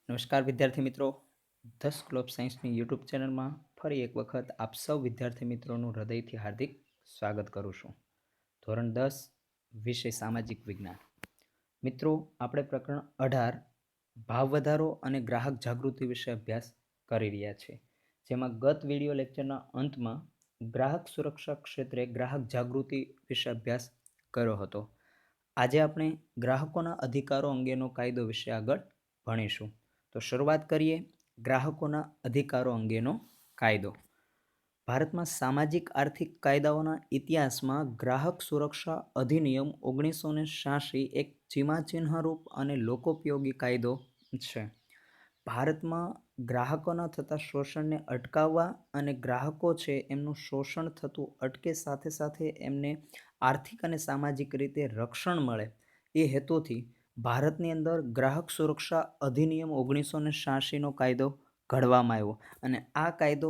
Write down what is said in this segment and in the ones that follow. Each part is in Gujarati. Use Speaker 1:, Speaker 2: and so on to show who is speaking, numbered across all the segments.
Speaker 1: નમસ્કાર વિદ્યાર્થી મિત્રો, ધ સ્કૂલ ઓફ સાયન્સની યુટ્યુબ ચેનલમાં ફરી એક વખત આપ સૌ વિદ્યાર્થી મિત્રોનું હૃદયથી હાર્દિક સ્વાગત કરું છું. ધોરણ 10 વિષય સામાજિક વિજ્ઞાન. મિત્રો, આપણે પ્રકરણ 18 ભાવ વધારો અને ગ્રાહક જાગૃતિ વિશે અભ્યાસ કરી રહ્યા છીએ, જેમાં ગત વિડીયો લેક્ચરના અંતમાં ગ્રાહક સુરક્ષા ક્ષેત્રે ગ્રાહક જાગૃતિ વિશે અભ્યાસ કર્યો હતો. આજે આપણે ગ્રાહકોના અધિકારો અંગેનો કાયદો વિશે આગળ ભણીશું. તો શરૂઆત કરીએ. ગ્રાહકોના અધિકારો અંગેનો કાયદો. ભારતમાં સામાજિક આર્થિક કાયદાઓના ઇતિહાસમાં ગ્રાહક સુરક્ષા અધિનિયમ 1986 એક સીમાચિહ્નરૂપ અને લોકોપયોગી કાયદો છે. ભારતમાં ગ્રાહકોના થતા શોષણને અટકાવવા અને ગ્રાહકો છે એમનું શોષણ થતું અટકે, સાથે સાથે એમને આર્થિક અને સામાજિક રીતે રક્ષણ મળે એ હેતુથી ભારતની અંદર ગ્રાહક સુરક્ષા અધિનિયમ 1986નો કાયદો ઘડવામાં આવ્યો અને આ કાયદો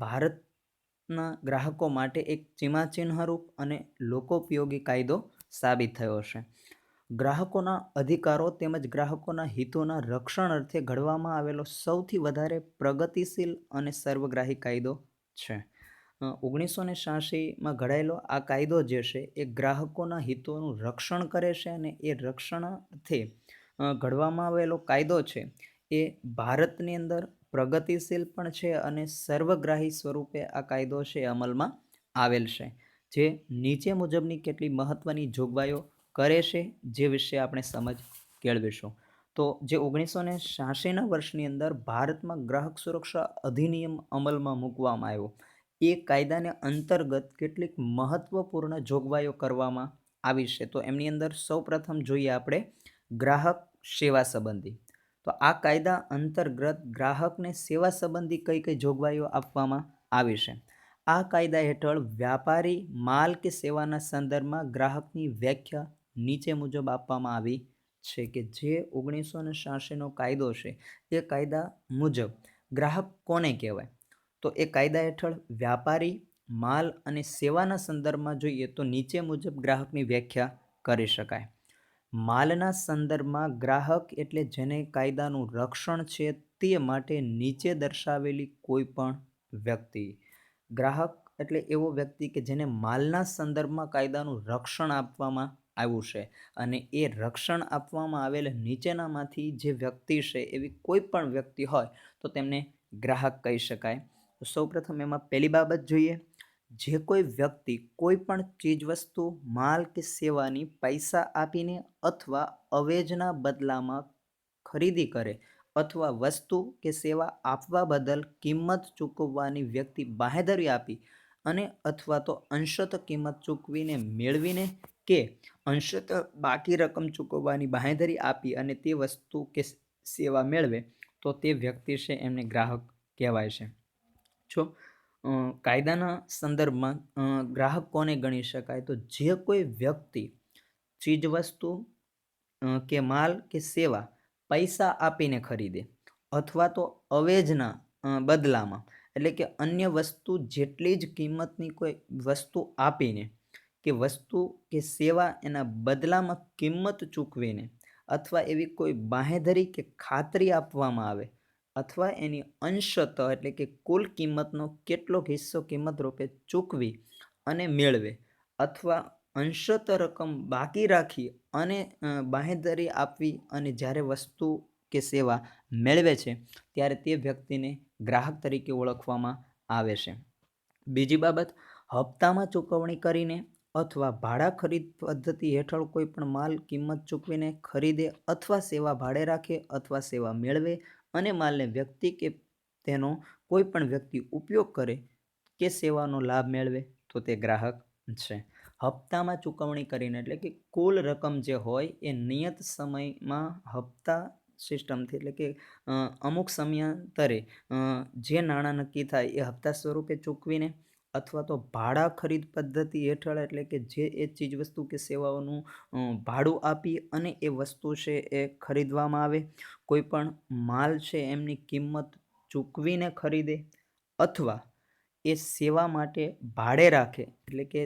Speaker 1: ભારતના ગ્રાહકો માટે એક સીમાચિહ્નરૂપ અને લોકોપયોગી કાયદો સાબિત થયો છે. ગ્રાહકોના અધિકારો તેમજ ગ્રાહકોના હિતોના રક્ષણ અર્થે ઘડવામાં આવેલો સૌથી વધારે પ્રગતિશીલ અને સર્વગ્રાહી કાયદો છે. 1986માં ઘડાયેલો આ કાયદો જે છે એ ગ્રાહકોના હિતોનું રક્ષણ કરે છે અને એ રક્ષણાર્થે ઘડવામાં આવેલો કાયદો છે એ ભારતની અંદર પ્રગતિશીલ પણ છે અને સર્વગ્રાહી સ્વરૂપે આ કાયદો છે અમલમાં આવેલ છે, જે નીચે મુજબની કેટલી મહત્વની જોગવાઈઓ કરે છે જે વિશે આપણે સમજ કેળવીશું. તો જે 1986ના વર્ષની અંદર ભારતમાં ગ્રાહક સુરક્ષા અધિનિયમ અમલમાં મૂકવામાં આવ્યો, એ કાયદાને અંતર્ગત કેટલીક મહત્વપૂર્ણ જોગવાઈઓ કરવામાં આવી છે. તો એમની અંદર સૌપ્રથમ જોઈએ આપણે ગ્રાહક સેવા સંબંધી. તો આ કાયદા અંતર્ગત ગ્રાહકને સેવા સંબંધી કઈ કઈ જોગવાઈઓ આપવામાં આવી છે. આ કાયદા હેઠળ વ્યાપારી માલ કે સેવાના સંદર્ભમાં ગ્રાહકની વ્યાખ્યા નીચે મુજબ આપવામાં આવી છે કે જે 1986નો કાયદો છે એ કાયદા મુજબ ગ્રાહક કોને કહેવાય? તો એ કાયદા હેઠળ વ્યાપારી માલ અને સેવાના સંદર્ભમાં જોઈએ તો નીચે મુજબ ગ્રાહકની વ્યાખ્યા કરી શકાય. માલના સંદર્ભમાં ગ્રાહક એટલે જેને કાયદાનું રક્ષણ છે તે માટે નીચે દર્શાવેલી કોઈ પણ વ્યક્તિ. ગ્રાહક એટલે એવો વ્યક્તિ કે જેને માલના સંદર્ભમાં કાયદાનું રક્ષણ આપવામાં આવ્યું છે અને એ રક્ષણ આપવામાં આવેલ નીચેનામાંથી જે વ્યક્તિ છે એવી કોઈ પણ વ્યક્તિ હોય તો તેમને ગ્રાહક કહી શકાય. તો સૌપ્રથમ એમાં પહેલી બાબત જોઈએ, જે કોઈ વ્યક્તિ કોઈ પણ ચીજવસ્તુ, માલ કે સેવાની પૈસા આપીને અથવા અવેજના બદલામાં ખરીદી કરે અથવા વસ્તુ કે સેવા આપવા બદલ કિંમત ચૂકવવાની વ્યક્તિ બાંહેધરી આપી અને અથવા તો અંશતઃ કિંમત ચૂકવીને મેળવીને કે અંશતઃ બાકી રકમ ચૂકવવાની બાંહેધરી આપી અને તે વસ્તુ કે સેવા મેળવે તો તે વ્યક્તિ છે એમને ગ્રાહક કહેવાય છે. જો કાયદાના સંદર્ભમાં ગ્રાહક કોને ગણી શકાય? તો જે કોઈ વ્યક્તિ ચીજવસ્તુ કે માલ કે સેવા પૈસા આપીને ખરીદે અથવા તો અવેજના બદલામાં, એટલે કે અન્ય વસ્તુ જેટલી જ કિંમતની કોઈ વસ્તુ આપીને કે વસ્તુ કે સેવા એના બદલામાં કિંમત ચૂકવીને અથવા એવી કોઈ બાંહેધરી કે ખાતરી આપવામાં આવે અથવા એની અંશતઃ એટલે કે કુલ કિંમતનો કેટલોક હિસ્સો કિંમત રૂપે ચૂકવી અને મેળવે અથવા અંશતઃ રકમ બાકી રાખી અને બાંહેધરી આપવી અને જ્યારે વસ્તુ કે સેવા મેળવે છે ત્યારે તે વ્યક્તિને ગ્રાહક તરીકે ઓળખવામાં આવે છે. બીજી બાબત, હપ્તામાં ચૂકવણી કરીને અથવા ભાડા ખરીદ પદ્ધતિ હેઠળ કોઈ પણ માલ કિંમત ચૂકવીને ખરીદે અથવા સેવા ભાડે રાખે અથવા સેવા મેળવે અને માલને વ્યક્તિ કે તેનો કોઈ પણ વ્યક્તિ ઉપયોગ કરે કે સેવાનો લાભ મેળવે તો તે ગ્રાહક છે. હપ્તામાં ચૂકવણી કરીને એટલે કે કુલ રકમ જે હોય એ નિયત સમયમાં હપ્તા સિસ્ટમથી એટલે કે અમુક સમયાંતરે જે નાણાં નક્કી થાય એ હપ્તા સ્વરૂપે ચૂકવીને અથવા તો ભાડા ખરીદ પદ્ધતિ હેઠળ એટલે કે જે એ ચીજવસ્તુ કે સેવાઓનું ભાડું આપી અને એ વસ્તુ છે એ ખરીદવામાં આવે, કોઈ પણ માલ છે એમની કિંમત ચૂકવીને ખરીદે અથવા એ સેવા માટે ભાડે રાખે, એટલે કે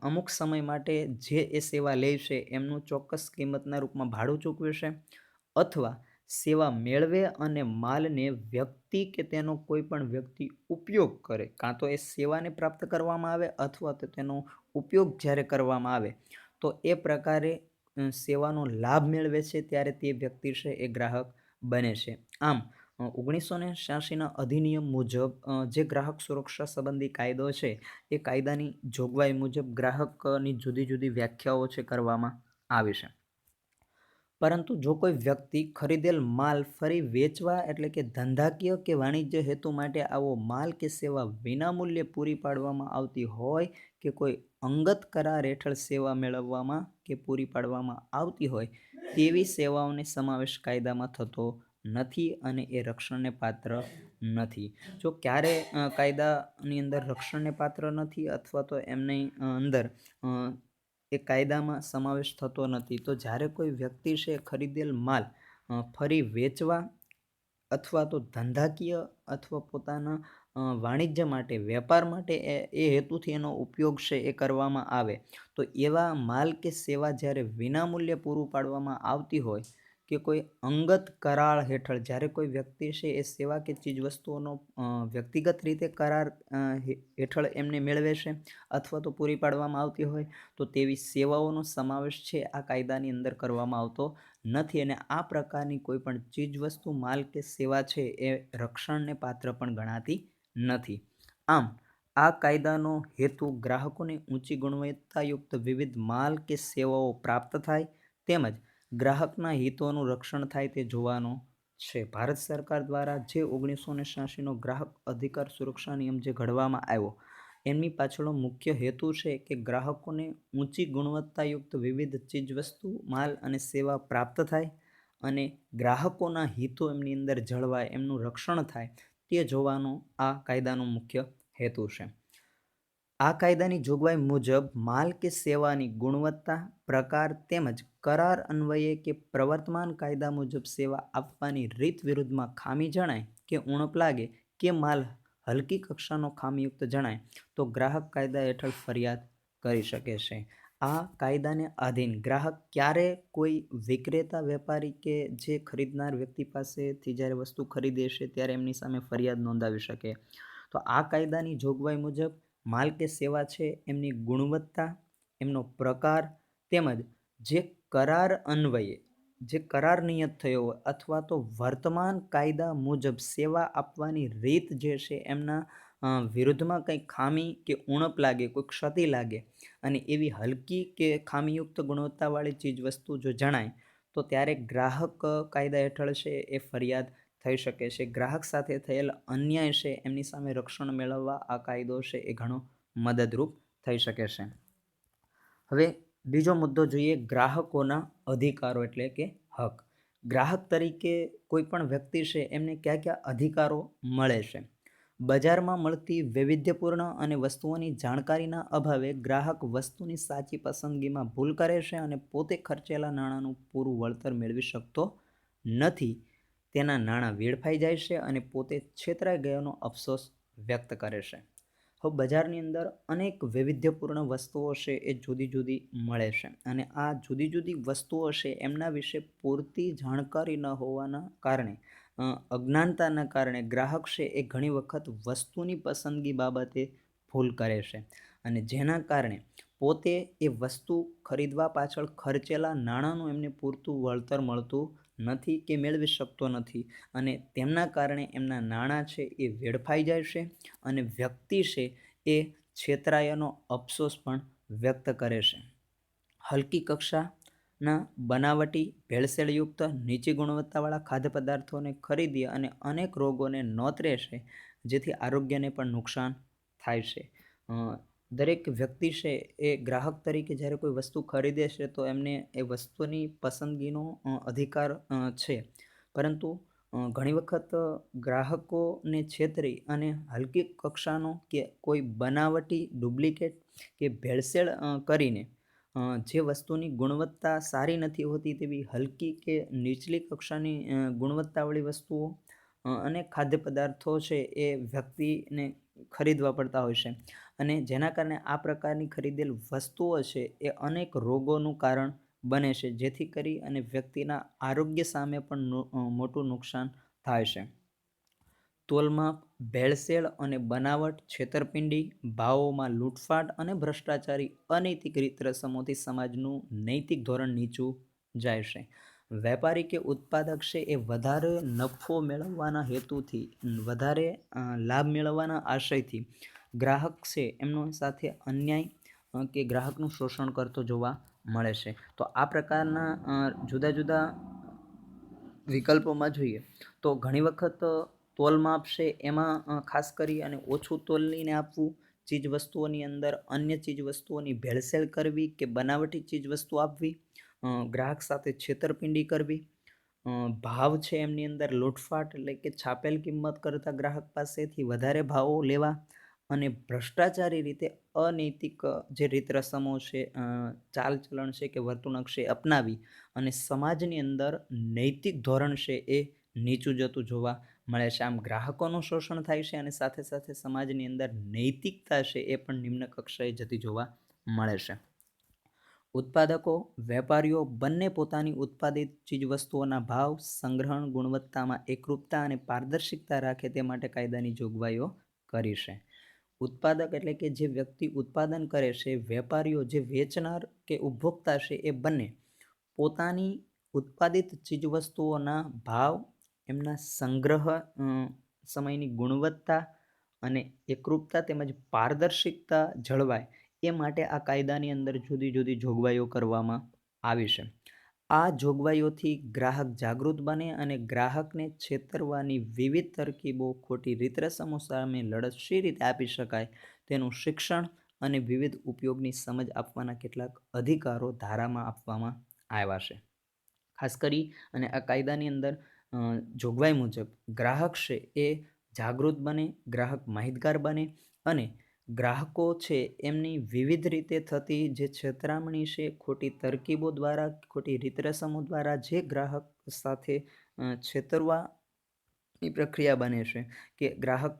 Speaker 1: અમુક સમય માટે જે એ સેવા લે છે એમનું ચોક્કસ કિંમતના રૂપમાં ભાડું ચૂકવે છે અથવા સેવા મેળવે અને માલને વ્યક્તિ કે તેનો કોઈ પણ વ્યક્તિ ઉપયોગ કરે, કાં તો એ સેવાને પ્રાપ્ત કરવામાં આવે અથવા તો તેનો ઉપયોગ જ્યારે કરવામાં આવે તો એ પ્રકારે સેવાનો લાભ મેળવે છે ત્યારે તે વ્યક્તિ છે એ ગ્રાહક બને છે. આમ 1986ના અધિનિયમ મુજબ જે ગ્રાહક સુરક્ષા સંબંધી કાયદો છે એ કાયદાની જોગવાઈ મુજબ ગ્રાહકની જુદી જુદી વ્યાખ્યાઓ છે કરવામાં આવી છે. પરંતુ જો કોઈ વ્યક્તિ ખરીદેલ માલ ફરી વેચવા એટલે કે ધંધાકીય કે વાણિજ્ય હેતુ માટે આવો માલ કે સેવા વિનામૂલ્યે પૂરી પાડવામાં આવતી હોય કે કોઈ અંગત કરાર હેઠળ સેવા મેળવવામાં કે પૂરી પાડવામાં આવતી હોય તેવી સેવાઓને સમાવેશ કાયદામાં થતો નથી અને એ રક્ષણને પાત્ર નથી. જો ક્યારે કાયદાની અંદર રક્ષણને પાત્ર નથી અથવા તો એમની અંદર એ કાયદામાં સમાવેશ થતો નથી તો જ્યારે કોઈ વ્યક્તિ છે ખરીદેલ માલ ફરી વેચવા અથવા તો ધંધાકીય અથવા પોતાના વાણિજ્ય માટે વેપાર માટે એ હેતુથી એનો ઉપયોગ છે એ કરવામાં આવે તો એવા માલ કે સેવા જ્યારે વિનામૂલ્યે પૂરું પાડવામાં આવતી હોય કે કોઈ અંગત કરાર હેઠળ જ્યારે કોઈ વ્યક્તિ છે એ સેવા કે ચીજવસ્તુઓનો વ્યક્તિગત રીતે કરાર હેઠળ એમને મેળવે છે અથવા તો પૂરી પાડવામાં આવતી હોય તો તેવી સેવાઓનો સમાવેશ છે આ કાયદાની અંદર કરવામાં આવતો નથી અને આ પ્રકારની કોઈ પણ ચીજવસ્તુ માલ કે સેવા છે એ રક્ષણને પાત્ર પણ ગણાતી નથી. આમ આ કાયદાનો હેતુ ગ્રાહકોને ઊંચી ગુણવત્તાયુક્ત વિવિધ માલ કે સેવાઓ પ્રાપ્ત થાય તેમજ ગ્રાહકના હિતોનું રક્ષણ થાય તે જોવાનો છે. ભારત સરકાર દ્વારા જે 1986નો ગ્રાહક અધિકાર સુરક્ષા નિયમ જે ઘડવામાં આવ્યો એમની પાછળનો મુખ્ય હેતુ છે કે ગ્રાહકોને ઊંચી ગુણવત્તાયુક્ત વિવિધ ચીજવસ્તુ માલ અને સેવા પ્રાપ્ત થાય અને ગ્રાહકોના હિતો એમની અંદર જળવાય એમનું રક્ષણ થાય તે જોવાનો આ કાયદાનો મુખ્ય હેતુ છે. આ કાયદાની જોગવાઈ મુજબ માલ કે સેવાની ગુણવત્તા પ્રકાર તેમજ કરાર અન્વયે કે પ્રવર્તમાન કાયદા મુજબ સેવા આપવાની રીત વિરુદ્ધમાં ખામી જણાય કે ઉણપ લાગે કે માલ હલકી કક્ષાનો ખામીયુક્ત જણાય તો ગ્રાહક કાયદા હેઠળ ફરિયાદ કરી શકે છે. આ કાયદાને આધીન ગ્રાહક ક્યારે કોઈ વિક્રેતા વેપારી કે જે ખરીદનાર વ્યક્તિ પાસેથી જ્યારે વસ્તુ ખરીદે છે ત્યારે એમની સામે ફરિયાદ નોંધાવી શકે. તો આ કાયદાની જોગવાઈ મુજબ માલ કે સેવા છે એમની ગુણવત્તા એમનો પ્રકાર તેમજ જે કરાર અન્વયે જે કરાર નિયત થયો હોય અથવા તો વર્તમાન કાયદા મુજબ સેવા આપવાની રીત જે છે એમના વિરુદ્ધમાં કંઈ ખામી કે ઉણપ લાગે કોઈ ક્ષતિ લાગે અને એવી હલકી કે ખામીયુક્ત ગુણવત્તાવાળી ચીજવસ્તુ જો જણાય તો ત્યારે ગ્રાહક કાયદા હેઠળ છે એ ફરિયાદ થઈ શકે છે. ગ્રાહક સાથે થયેલ અન્યાય છે એમની સામે રક્ષણ મેળવવા આ કાયદો છે એ ઘણો મદદરૂપ થઈ શકે છે. હવે બીજો મુદ્દો જોઈએ ગ્રાહકોના અધિકારો એટલે કે હક. ગ્રાહક તરીકે કોઈ પણ વ્યક્તિ છે એમને કયા કયા અધિકારો મળે છે. બજારમાં મળતી વૈવિધ્યપૂર્ણ અને વસ્તુઓની જાણકારીના અભાવે ગ્રાહક વસ્તુની સાચી પસંદગીમાં ભૂલ કરે છે અને પોતે ખર્ચેલા નાણાંનું પૂરું વળતર મેળવી શકતો નથી. તેના નાણાં વેડફાઈ જાય છે અને પોતે છેતરાઈ ગયાનો અફસોસ વ્યક્ત કરે છે. હવે બજારની અંદર અનેક વૈવિધ્યપૂર્ણ વસ્તુઓ છે એ જુદી જુદી મળે છે અને આ જુદી જુદી વસ્તુઓ છે એમના વિશે પૂરતી જાણકારી ન હોવાના કારણે અજ્ઞાનતાના કારણે ગ્રાહક છે એ ઘણી વખત વસ્તુની પસંદગી બાબતે ભૂલ કરે છે અને જેના કારણે પોતે એ વસ્તુ ખરીદવા પાછળ ખર્ચેલા નાણાંનું એમને પૂરતું વળતર મળતું નથી કે મેળવી શકતો નથી અને તેમના કારણે એમના નાણાં છે એ વેડફાઈ જાય છે અને વ્યક્તિ છે એ છેતરાયાનો અફસોસ પણ વ્યક્ત કરે છે. હલકી કક્ષાના બનાવટી ભેળસેળયુક્ત નીચી ગુણવત્તાવાળા ખાદ્ય પદાર્થોને ખરીદી અને અનેક રોગોને નોતરે છે જેથી આરોગ્યને પણ નુકસાન થાય છે. દરેક વ્યક્તિ છે એ ગ્રાહક તરીકે જ્યારે કોઈ વસ્તુ ખરીદે છે તો એમને એ વસ્તુની પસંદગીનો અધિકાર છે પરંતુ ઘણી વખત ગ્રાહકોને છેતરી અને હલકી કક્ષાનો કે કોઈ બનાવટી ડુપ્લિકેટ કે ભેળસેળ કરીને જે વસ્તુની ગુણવત્તા સારી નથી હોતી તેવી હલકી કે નીચલી કક્ષાની ગુણવત્તાવાળી વસ્તુઓ અને ખાદ્ય પદાર્થો છે એ વ્યક્તિને ખરીદવા પડતા હોય છે અને જેના કારણે આ પ્રકારની ખરીદેલ વસ્તુઓ છે એ અનેક રોગોનું કારણ બને છે, જેથી કરી અને વ્યક્તિના આરોગ્ય સામે પણ મોટું નુકસાન થાય છે. તોલમાપ, ભેળસેળ અને બનાવટ, છેતરપિંડી, ભાવોમાં લૂંટફાટ અને ભ્રષ્ટાચારી અનૈતિક રીત રસમોથી સમાજનું નૈતિક ધોરણ નીચું જાય છે. વેપારી કે ઉત્પાદક છે એ વધારે નફો મેળવવાના હેતુથી, વધારે લાભ મેળવવાના આશયથી ગ્રાહક છે એમનો સાથે અન્યાય કે ગ્રાહકનું શોષણ કરતો જોવા મળે છે. તો આ પ્રકારના જુદા જુદા વિકલ્પોમાં જોઈએ તો ઘણી વખત તોલમાપ છે એમાં ખાસ કરી અને ઓછું તોલ લઈને આપવું, ચીજ વસ્તુઓની અંદર અન્ય ચીજ વસ્તુઓની ભેળસેળ કરવી કે બનાવટી ચીજ વસ્તુ આપવી, ગ્રાહક સાથે છેતરપિંડી કરવી, ભાવ છે એમની અંદર લૂંટફાટ એટલે કે છાપેલ કિંમત કરતાં ગ્રાહક પાસેથી વધારે ભાવો લેવા અને ભ્રષ્ટાચારી રીતે અનૈતિક જે રીત રસમો છે, ચાલચલણ છે કે વર્તણૂક છે અપનાવી અને સમાજની અંદર નૈતિક ધોરણ છે એ નીચું જતું જોવા મળે છે. આમ ગ્રાહકોનું શોષણ થાય છે અને સાથે સાથે સમાજની અંદર નૈતિકતા છે એ પણ નિમ્ન કક્ષાએ જતી જોવા મળે છે. ઉત્પાદકો, વેપારીઓ બંને પોતાની ઉત્પાદિત ચીજવસ્તુઓના ભાવ, સંગ્રહણ, ગુણવત્તામાં એકરૂપતા અને પારદર્શિકતા રાખે તે માટે કાયદાની જોગવાઈઓ કરી છે. ઉત્પાદક એટલે કે જે વ્યક્તિ ઉત્પાદન કરે છે, વેપારીઓ જે વેચનાર કે ઉપભોક્તા છે એ બંને પોતાની ઉત્પાદિત ચીજવસ્તુઓના ભાવ, એમના સંગ્રહ સમયની ગુણવત્તા અને એકરૂપતા તેમજ પારદર્શિકતા જળવાય એ માટે આ કાયદાની અંદર જુદી જુદી જોગવાઈઓ કરવામાં આવી છે. આ જોગવાઈઓથી ગ્રાહક જાગૃત બને અને ગ્રાહકને છેતરવાની વિવિધ તરકીબો, ખોટી રીત રસમો સામે લડત શી રીતે આપી શકાય તેનું શિક્ષણ અને વિવિધ ઉપયોગની સમજ આપવાના કેટલાક અધિકારો ધારામાં આપવામાં આવ્યા છે. ખાસ કરી અને આ કાયદાની અંદર જોગવાઈ મુજબ ગ્રાહક છે એ જાગૃત બને, ગ્રાહક માહિતગાર બને અને ગ્રાહકો છે એમની વિવિધ રીતે થતી જે છેતરામણી છે, ખોટી તરકીબો દ્વારા, ખોટી રીત રસમો દ્વારા જે ગ્રાહક સાથે છેતરવાની પ્રક્રિયા બને છે કે ગ્રાહક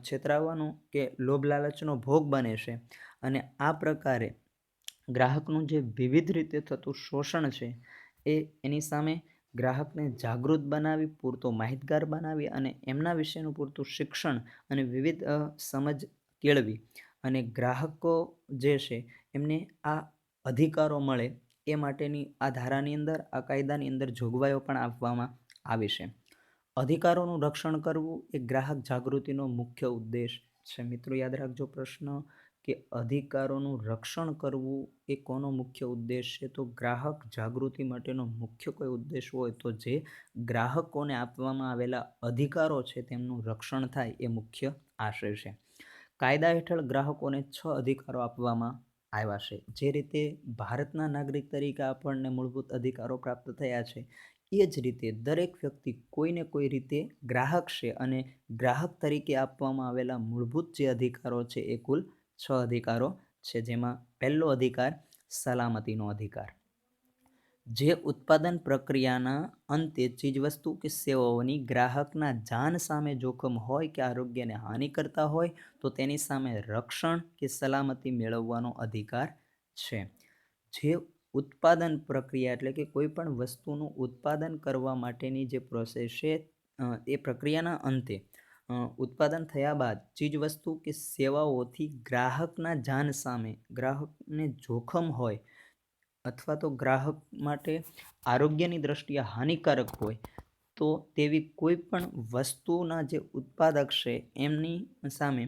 Speaker 1: છેતરાવાનો કે લોભ લાલચનો ભોગ બને છે અને આ પ્રકારે ગ્રાહકનું જે વિવિધ રીતે થતું શોષણ છે એની સામે ગ્રાહકને જાગૃત બનાવી, પૂરતો માહિતગાર બનાવી અને એમના વિશેનું પૂરતું શિક્ષણ અને વિવિધ સમજ કેળવી અને ગ્રાહકો જે છે એમને આ અધિકારો મળે એ માટેની આ ધારાની અંદર, આ કાયદાની અંદર જોગવાઈઓ પણ આપવામાં આવી છે. અધિકારોનું રક્ષણ કરવું એ ગ્રાહક જાગૃતિનો મુખ્ય ઉદ્દેશ છે. મિત્રો યાદ રાખજો પ્રશ્ન કે અધિકારોનું રક્ષણ કરવું એ કોનો મુખ્ય ઉદ્દેશ છે? તો ગ્રાહક જાગૃતિ માટેનો મુખ્ય કોઈ ઉદ્દેશ હોય તો જે ગ્રાહકોને આપવામાં આવેલા અધિકારો છે તેમનું રક્ષણ થાય એ મુખ્ય આશય છે. કાયદા હેઠળ ગ્રાહકોને 6 અધિકારો આપવામાં આવ્યા છે. જે રીતે ભારતના નાગરિક તરીકે આપણને મૂળભૂત અધિકારો પ્રાપ્ત થયા છે એ જ રીતે દરેક વ્યક્તિ કોઈને કોઈ રીતે ગ્રાહક છે અને ગ્રાહક તરીકે આપવામાં આવેલા મૂળભૂત જે અધિકારો છે એ કુલ 6 અધિકારો છે. જેમાં પહેલો અધિકાર સલામતીનો અધિકાર. જે ઉત્પાદન પ્રક્રિયાના અંતે ચીજવસ્તુ કે સેવાઓની ગ્રાહકના જાન સામે જોખમ હોય કે આરોગ્યને હાનિ કરતા હોય તો તેની સામે રક્ષણ કે સલામતી મેળવવાનો અધિકાર છે. જે ઉત્પાદન પ્રક્રિયા એટલે કે કોઈ પણ વસ્તુનું ઉત્પાદન કરવા માટેની જે પ્રોસેસ છે એ પ્રક્રિયાના અંતે ઉત્પાદન થયા બાદ ચીજવસ્તુ કે સેવાઓથી ગ્રાહકના જાન સામે, ગ્રાહકને જોખમ હોય અથવા તો ગ્રાહક માટે આરોગ્યની દ્રષ્ટિએ હાનિકારક હોય તો તેવી કોઈ પણ વસ્તુના જે ઉત્પાદક છે એમની સામે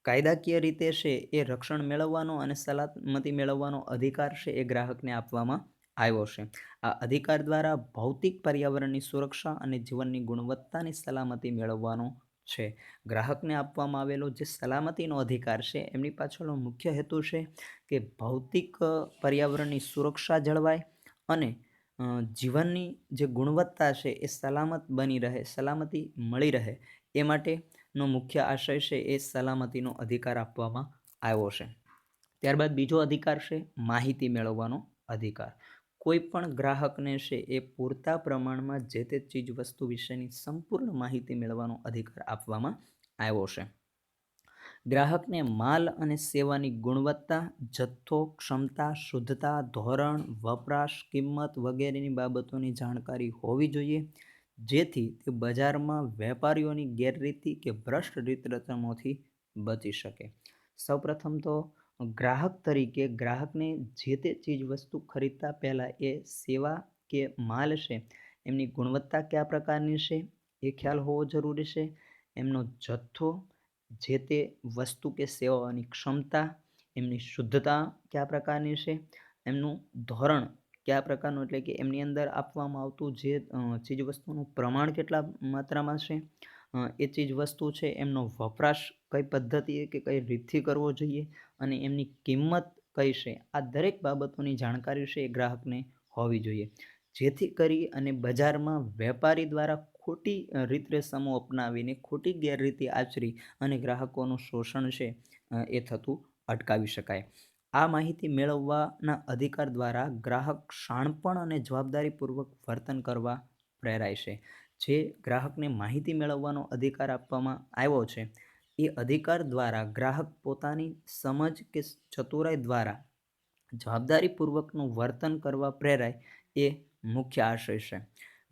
Speaker 1: કાયદાકીય રીતે છે એ રક્ષણ મેળવવાનો અને સલામતી મેળવવાનો અધિકાર છે એ ગ્રાહકને આપવામાં આવ્યો છે. આ અધિકાર દ્વારા ભૌતિક પર્યાવરણની સુરક્ષા અને જીવનની ગુણવત્તાની સલામતી મેળવવાનો છે. ગ્રાહકને આપવામાં આવેલો જે સલામતીનો અધિકાર છે એમની પાછળનો મુખ્ય હેતુ છે કે ભૌતિક પર્યાવરણની સુરક્ષા જળવાય અને જીવનની જે ગુણવત્તા છે એ સલામત બની રહે, સલામતી મળી રહે એ માટેનો મુખ્ય આશય છે એ સલામતીનો અધિકાર આપવામાં આવ્યો છે. ત્યારબાદ બીજો અધિકાર છે માહિતી મેળવવાનો અધિકાર. કોઈ પણ ગ્રાહકને છે એ પૂરતા પ્રમાણમાં જે તે ચીજ વસ્તુ વિશેની સંપૂર્ણ માહિતી મેળવવાનો અધિકાર આપવામાં આવ્યો છે. ગ્રાહકને માલ અને સેવાની ગુણવત્તા, જથ્થો, ક્ષમતા, શુદ્ધતા, ધોરણ, વપરાશ, કિંમત વગેરેની બાબતોની જાણકારી હોવી જોઈએ, જેથી તે બજારમાં વેપારીઓની ગેરરીતિ કે ભ્રષ્ટ રીત રસમોથી બચી શકે. સૌપ્રથમ તો ગ્રાહક તરીકે ગ્રાહકને જે તે ચીજ વસ્તુ ખરીદતા પહેલાં એ સેવા કે માલ છે એમની ગુણવત્તા કયા પ્રકારની છે એ ખ્યાલ હોવો જરૂરી છે. એમનો જથ્થો, જે તે વસ્તુ કે સેવાઓની ક્ષમતા, એમની શુદ્ધતા કયા પ્રકારની છે, એમનું ધોરણ કયા પ્રકારનું, એટલે કે એમની અંદર આપવામાં આવતું જે ચીજવસ્તુનું પ્રમાણ કેટલા માત્રામાં છે, એ ચીજવસ્તુ છે એમનો વપરાશ કઈ પદ્ધતિએ કે કઈ રીતથી કરવો જોઈએ અને એમની કિંમત કઈ છે. આ દરેક બાબતોની જાણકારી છે એ ગ્રાહકને હોવી જોઈએ, જેથી કરી અને બજારમાં વેપારી દ્વારા ખોટી રીત રસમો અપનાવીને ખોટી ગેરરીતિ આચરી અને ગ્રાહકોનું શોષણ છે એ થતું અટકાવી શકાય. આ માહિતી મેળવવાના અધિકાર દ્વારા ગ્રાહક શાણપણ અને જવાબદારીપૂર્વક વર્તન કરવા પ્રેરાય છે. જે ગ્રાહકને માહિતી મેળવવાનો અધિકાર આપવામાં આવ્યો છે એ અધિકાર દ્વારા ગ્રાહક પોતાની સમજ કે ચતુરાઈ દ્વારા જવાબદારીપૂર્વકનું વર્તન કરવા પ્રેરાય એ મુખ્ય આશય છે.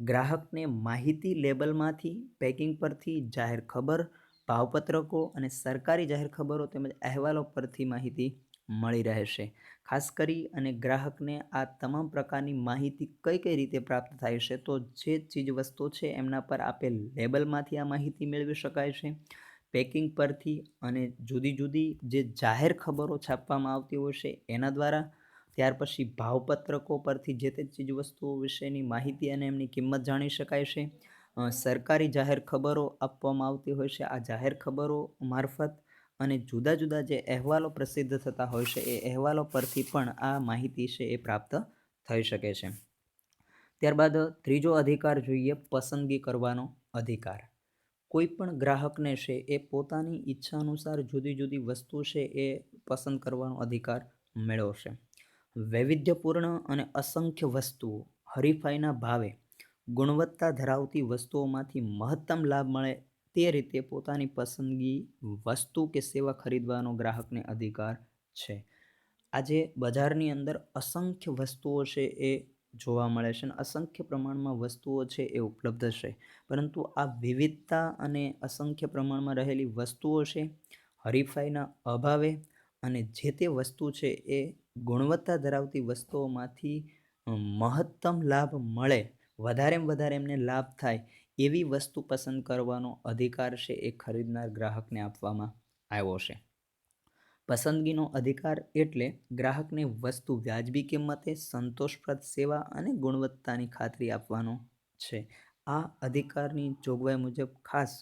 Speaker 1: ગ્રાહકને માહિતી લેબલમાંથી, પેકિંગ પરથી, જાહેર ખબર, ભાવપત્રકો અને સરકારી જાહેર ખબરો તેમજ અહેવાલો પરથી માહિતી મળી રહેશે. ખાસ કરી અને ગ્રાહકને આ તમામ પ્રકારની માહિતી કઈ કઈ રીતે પ્રાપ્ત થાય છે, તો જે ચીજવસ્તુ છે એમના પર આપેલ લેબલમાંથી આ માહિતી મેળવી શકાય છે, પેકિંગ પરથી અને જુદી જુદી જે જાહેર ખબરો છાપવામાં આવતી હોય છે એના દ્વારા, ત્યાર પછી ભાવપત્રકો પરથી જે તે ચીજવસ્તુઓ વિશેની માહિતી અને એમની કિંમત જાણી શકાય છે. સરકારી જાહેર ખબરો આપવામાં આવતી હોય છે, આ જાહેર ખબરો મારફત અને જુદા જુદા જે અહેવાલો પ્રસિદ્ધ થતા હોય છે એ અહેવાલો પરથી પણ આ માહિતી છે એ પ્રાપ્ત થઈ શકે છે. ત્યારબાદ ત્રીજો અધિકાર જોઈએ, પસંદગી કરવાનો અધિકાર. કોઈ પણ ગ્રાહકને છે એ પોતાની ઈચ્છા અનુસાર જુદી જુદી વસ્તુ છે એ પસંદ કરવાનો અધિકાર મેળવશે. વૈવિધ્યપૂર્ણ અને અસંખ્ય વસ્તુઓ હરીફાઈના ભાવે ગુણવત્તા ધરાવતી વસ્તુઓમાંથી મહત્તમ લાભ મળે તે રીતે પોતાની પસંદગી વસ્તુ કે સેવા ખરીદવાનો ગ્રાહકને અધિકાર છે. આજે બજારની અંદર અસંખ્ય વસ્તુઓ છે એ જોવા મળે છે અને અસંખ્ય પ્રમાણમાં વસ્તુઓ છે એ ઉપલબ્ધ છે, પરંતુ આ વિવિધતા અને અસંખ્ય પ્રમાણમાં રહેલી વસ્તુઓ છે હરીફાઈના અભાવે અને જે તે વસ્તુ છે એ ગુણવત્તા ધરાવતી વસ્તુઓમાંથી મહત્તમ લાભ મળે, વધારેમાં વધારે એમને લાભ થાય એવી વસ્તુ પસંદ કરવાનો અધિકાર છે એ ખરીદનાર ગ્રાહકને આપવામાં આવ્યો છે. પસંદગીનો અધિકાર એટલે ગ્રાહકને વસ્તુ વ્યાજબી કિંમતે, સંતોષપ્રદ સેવા અને ગુણવત્તાની ખાતરી આપવાનો છે. આ અધિકારની જોગવાઈ મુજબ ખાસ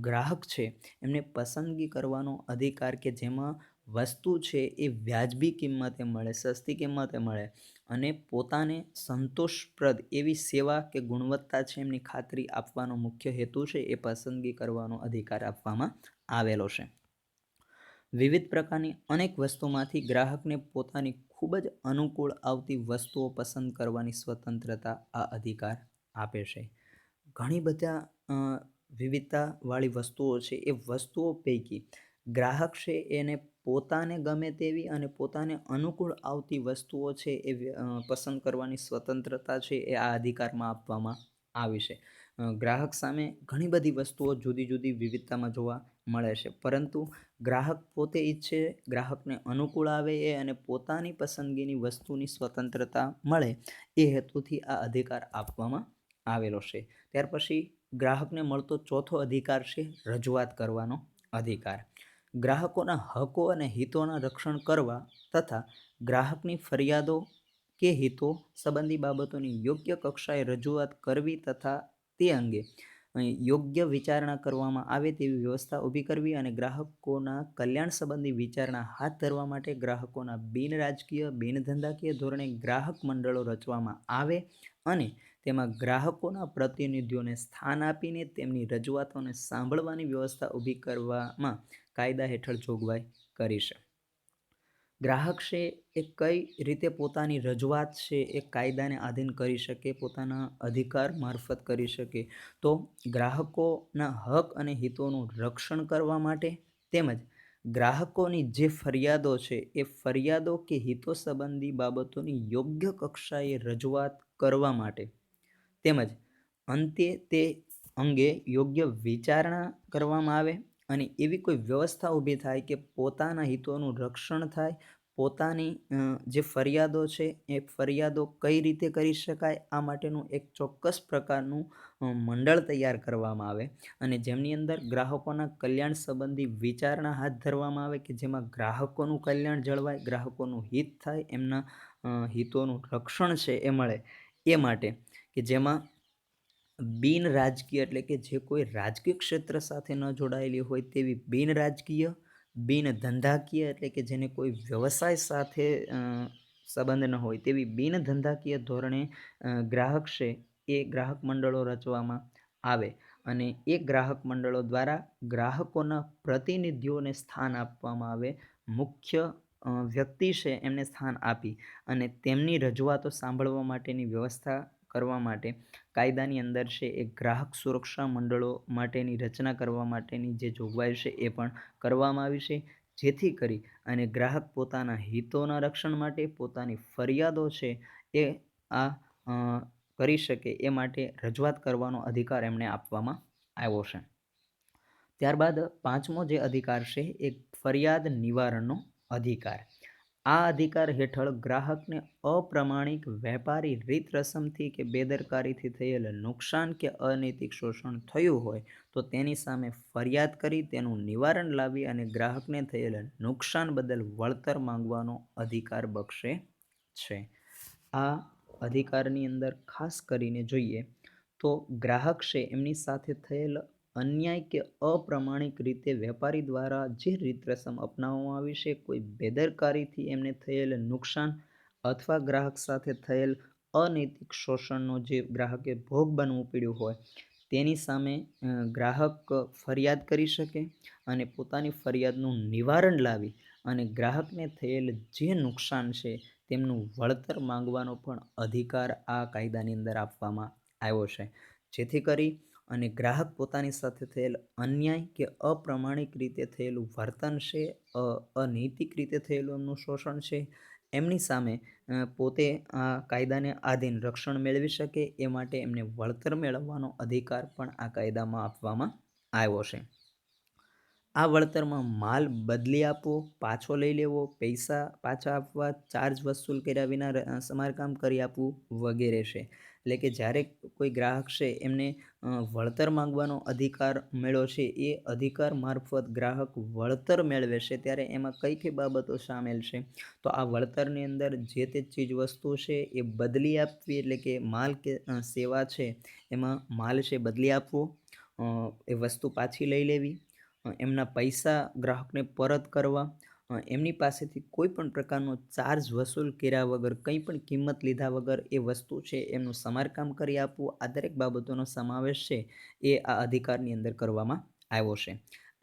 Speaker 1: ગ્રાહક છે એમને પસંદગી કરવાનો અધિકાર કે જેમાં વસ્તુ છે એ વ્યાજબી કિંમતે મળે, સસ્તી કિંમતે મળે અને પોતાને સંતોષપ્રદ એવી સેવા કે ગુણવત્તા છે એમની ખાતરી આપવાનો મુખ્ય હેતુ છે એ પસંદગી કરવાનો અધિકાર આપવામાં આવેલો છે. વિવિધ પ્રકારની અનેક વસ્તુમાંથી ગ્રાહકને પોતાની ખૂબ જ અનુકૂળ આવતી વસ્તુઓ પસંદ કરવાની સ્વતંત્રતા આ અધિકાર આપે છે. ઘણી બધા વિવિધતાવાળી વસ્તુઓ છે એ વસ્તુઓ પૈકી ગ્રાહક છે એને પોતાને ગમે તેવી અને પોતાને અનુકૂળ આવતી વસ્તુઓ છે એ પસંદ કરવાની સ્વતંત્રતા છે એ આ અધિકારમાં આપવામાં આવી છે. ગ્રાહક સામે ઘણી બધી વસ્તુઓ જુદી જુદી વિવિધતામાં જોવા મળે છે, પરંતુ ગ્રાહક પોતે ઈચ્છે ગ્રાહકને અનુકૂળ આવે એ અને પોતાની પસંદગીની વસ્તુની સ્વતંત્રતા મળે એ હેતુથી આ અધિકાર આપવામાં આવેલો છે. ત્યાર પછી ગ્રાહકને મળતો ચોથો અધિકાર છે રજૂઆત કરવાનો અધિકાર. ગ્રાહકોના હકો અને હિતોના રક્ષણ કરવા તથા ગ્રાહકની ફરિયાદો કે હિતો સંબંધી બાબતોની યોગ્ય કક્ષાએ રજૂઆત કરવી તથા તે અંગે યોગ્ય વિચારણા કરવામાં આવે તેવી વ્યવસ્થા ઊભી કરવી અને ગ્રાહકોના કલ્યાણ સંબંધી વિચારણા હાથ ધરવા માટે ગ્રાહકોના બિનરાજકીય, બિનધંધાકીય ધોરણે ગ્રાહક મંડળો રચવામાં આવે અને તેમાં ગ્રાહકોના પ્રતિનિધિઓને સ્થાન આપીને તેમની રજૂઆતોને સાંભળવાની વ્યવસ્થા ઊભી કરવામાં કાયદા હેઠળ જોગવાઈ કરી છે. ગ્રાહક છે એ કઈ રીતે પોતાની રજૂઆત છે એ કાયદાને આધીન કરી શકે, પોતાના અધિકાર મારફત કરી શકે, તો ગ્રાહકોના હક અને હિતોનું રક્ષણ કરવા માટે તેમજ ગ્રાહકોની જે ફરિયાદો છે એ ફરિયાદો કે હિતો સંબંધી બાબતોની યોગ્ય કક્ષાએ રજૂઆત કરવા માટે તેમજ અંતે તે અંગે યોગ્ય વિચારણા કરવામાં આવે અને એવી કોઈ વ્યવસ્થા ઊભી થાય કે પોતાના હિતોનું રક્ષણ થાય, પોતાની જે ફરિયાદો છે એ ફરિયાદો કઈ રીતે કરી શકાય આ માટેનું એક ચોક્કસ પ્રકારનું મંડળ તૈયાર કરવામાં આવે અને જેમની અંદર ગ્રાહકોના કલ્યાણ સંબંધી વિચારણા હાથ ધરવામાં આવે કે જેમાં ગ્રાહકોનું કલ્યાણ જળવાય, ગ્રાહકોનું હિત થાય, એમના હિતોનું રક્ષણ છે એ મળે એ માટે કે જેમાં બિન રાજકીય એટલે કે જે કોઈ રાજકીય ક્ષેત્ર સાથે ન જોડાયેલી હોય તેવી બિન રાજકીય, બિન ધંધાકીય એટલે કે જેને કોઈ વ્યવસાય સાથે સંબંધ ન હોય તેવી બિન ધંધાકીય ધોરણે ગ્રાહક છે એ ગ્રાહક મંડળો રચવામાં આવે અને એ ગ્રાહક મંડળો દ્વારા ગ્રાહકોના પ્રતિનિધિઓને સ્થાન આપવામાં આવે. મુખ્ય વ્યક્તિ છે એમને સ્થાન આપી અને તેમની રજૂઆતો સાંભળવા માટેની વ્યવસ્થા કરવા માટે કાયદાની અંદર છે એ ગ્રાહક સુરક્ષા મંડળો માટેની રચના કરવા માટેની જે જોગવાઈ છે એ પણ કરવામાં આવી છે, જેથી કરી અને ગ્રાહક પોતાના હિતોના રક્ષણ માટે પોતાની ફરિયાદો છે એ આ કરી શકે એ માટે રજૂઆત કરવાનો અધિકાર એમને આપવામાં આવ્યો છે. ત્યારબાદ પાંચમો જે અધિકાર છે એ ફરિયાદ નિવારણનો અધિકાર. આ અધિકાર હેઠળ ગ્રાહકને અપ્રમાણિક વેપારી રીત રસમથી કે બેદરકારીથી થયેલ નુકસાન કે અનૈતિક શોષણ થયું હોય તો તેની સામે ફરિયાદ કરી તેનું નિવારણ લાવી અને ગ્રાહકને થયેલ નુકસાન બદલ વળતર માંગવાનો અધિકાર બક્ષે છે. આ અધિકારની અંદર ખાસ કરીને જોઈએ તો ગ્રાહક છે એમની સાથે થયેલ અન્યાય કે અપ્રમાણિક રીતે વેપારી દ્વારા જે રીત રસમ અપનાવવામાં આવી છે, કોઈ બેદરકારીથી એમને થયેલ નુકસાન અથવા ગ્રાહક સાથે થયેલ અનૈતિક શોષણનો જે ગ્રાહકે ભોગ બનવું પડ્યું હોય તેની સામે ગ્રાહક ફરિયાદ કરી શકે અને પોતાની ફરિયાદનું નિવારણ લાવી અને ગ્રાહકને થયેલ જે નુકસાન છે તેમનું વળતર માંગવાનો પણ અધિકાર આ કાયદાની અંદર આપવામાં આવ્યો છે, જેથી કરી અને ગ્રાહક પોતાની સાથે થયેલ અન્યાય કે અપ્રમાણિક રીતે થયેલું વર્તન છે, અનૈતિક રીતે થયેલું એમનું શોષણ છે, એમની સામે પોતે આ કાયદાને આધીન રક્ષણ મેળવી શકે એ માટે એમને વળતર મેળવવાનો અધિકાર પણ આ કાયદામાં આપવામાં આવ્યો છે. આ વળતરમાં માલ બદલી આપવો, પાછો લઈ લેવો, પૈસા પાછા આપવા, ચાર્જ વસૂલ કર્યા વિના સમારકામ કરી આપવું વગેરે છે. એટલે કે જ્યારે કોઈ ગ્રાહક છે એમને વળતર માંગવાનો અધિકાર મળ્યો છે એ અધિકાર મારફત ગ્રાહક વળતર મેળવે છે ત્યારે એમાં કઈ કઈ બાબતો સામેલ છે તો આ વળતરની અંદર જે તે ચીજ વસ્તુ છે એ બદલી આપવી એટલે કે માલ કે સેવા છે એમાં માલ છે બદલી આપવો, એ વસ્તુ પાછી લઈ લેવી, એમના પૈસા ગ્રાહકને પરત કરવા, એમની પાસેથી કોઈ પણ પ્રકારનો ચાર્જ વસૂલ કર્યા વગર કંઈ પણ કિંમત લીધા વગર એ વસ્તુ છે એમનું સમારકામ કરી આપવું, આ દરેક બાબતોનો સમાવેશ છે એ આ અધિકારની અંદર કરવામાં આવ્યો છે.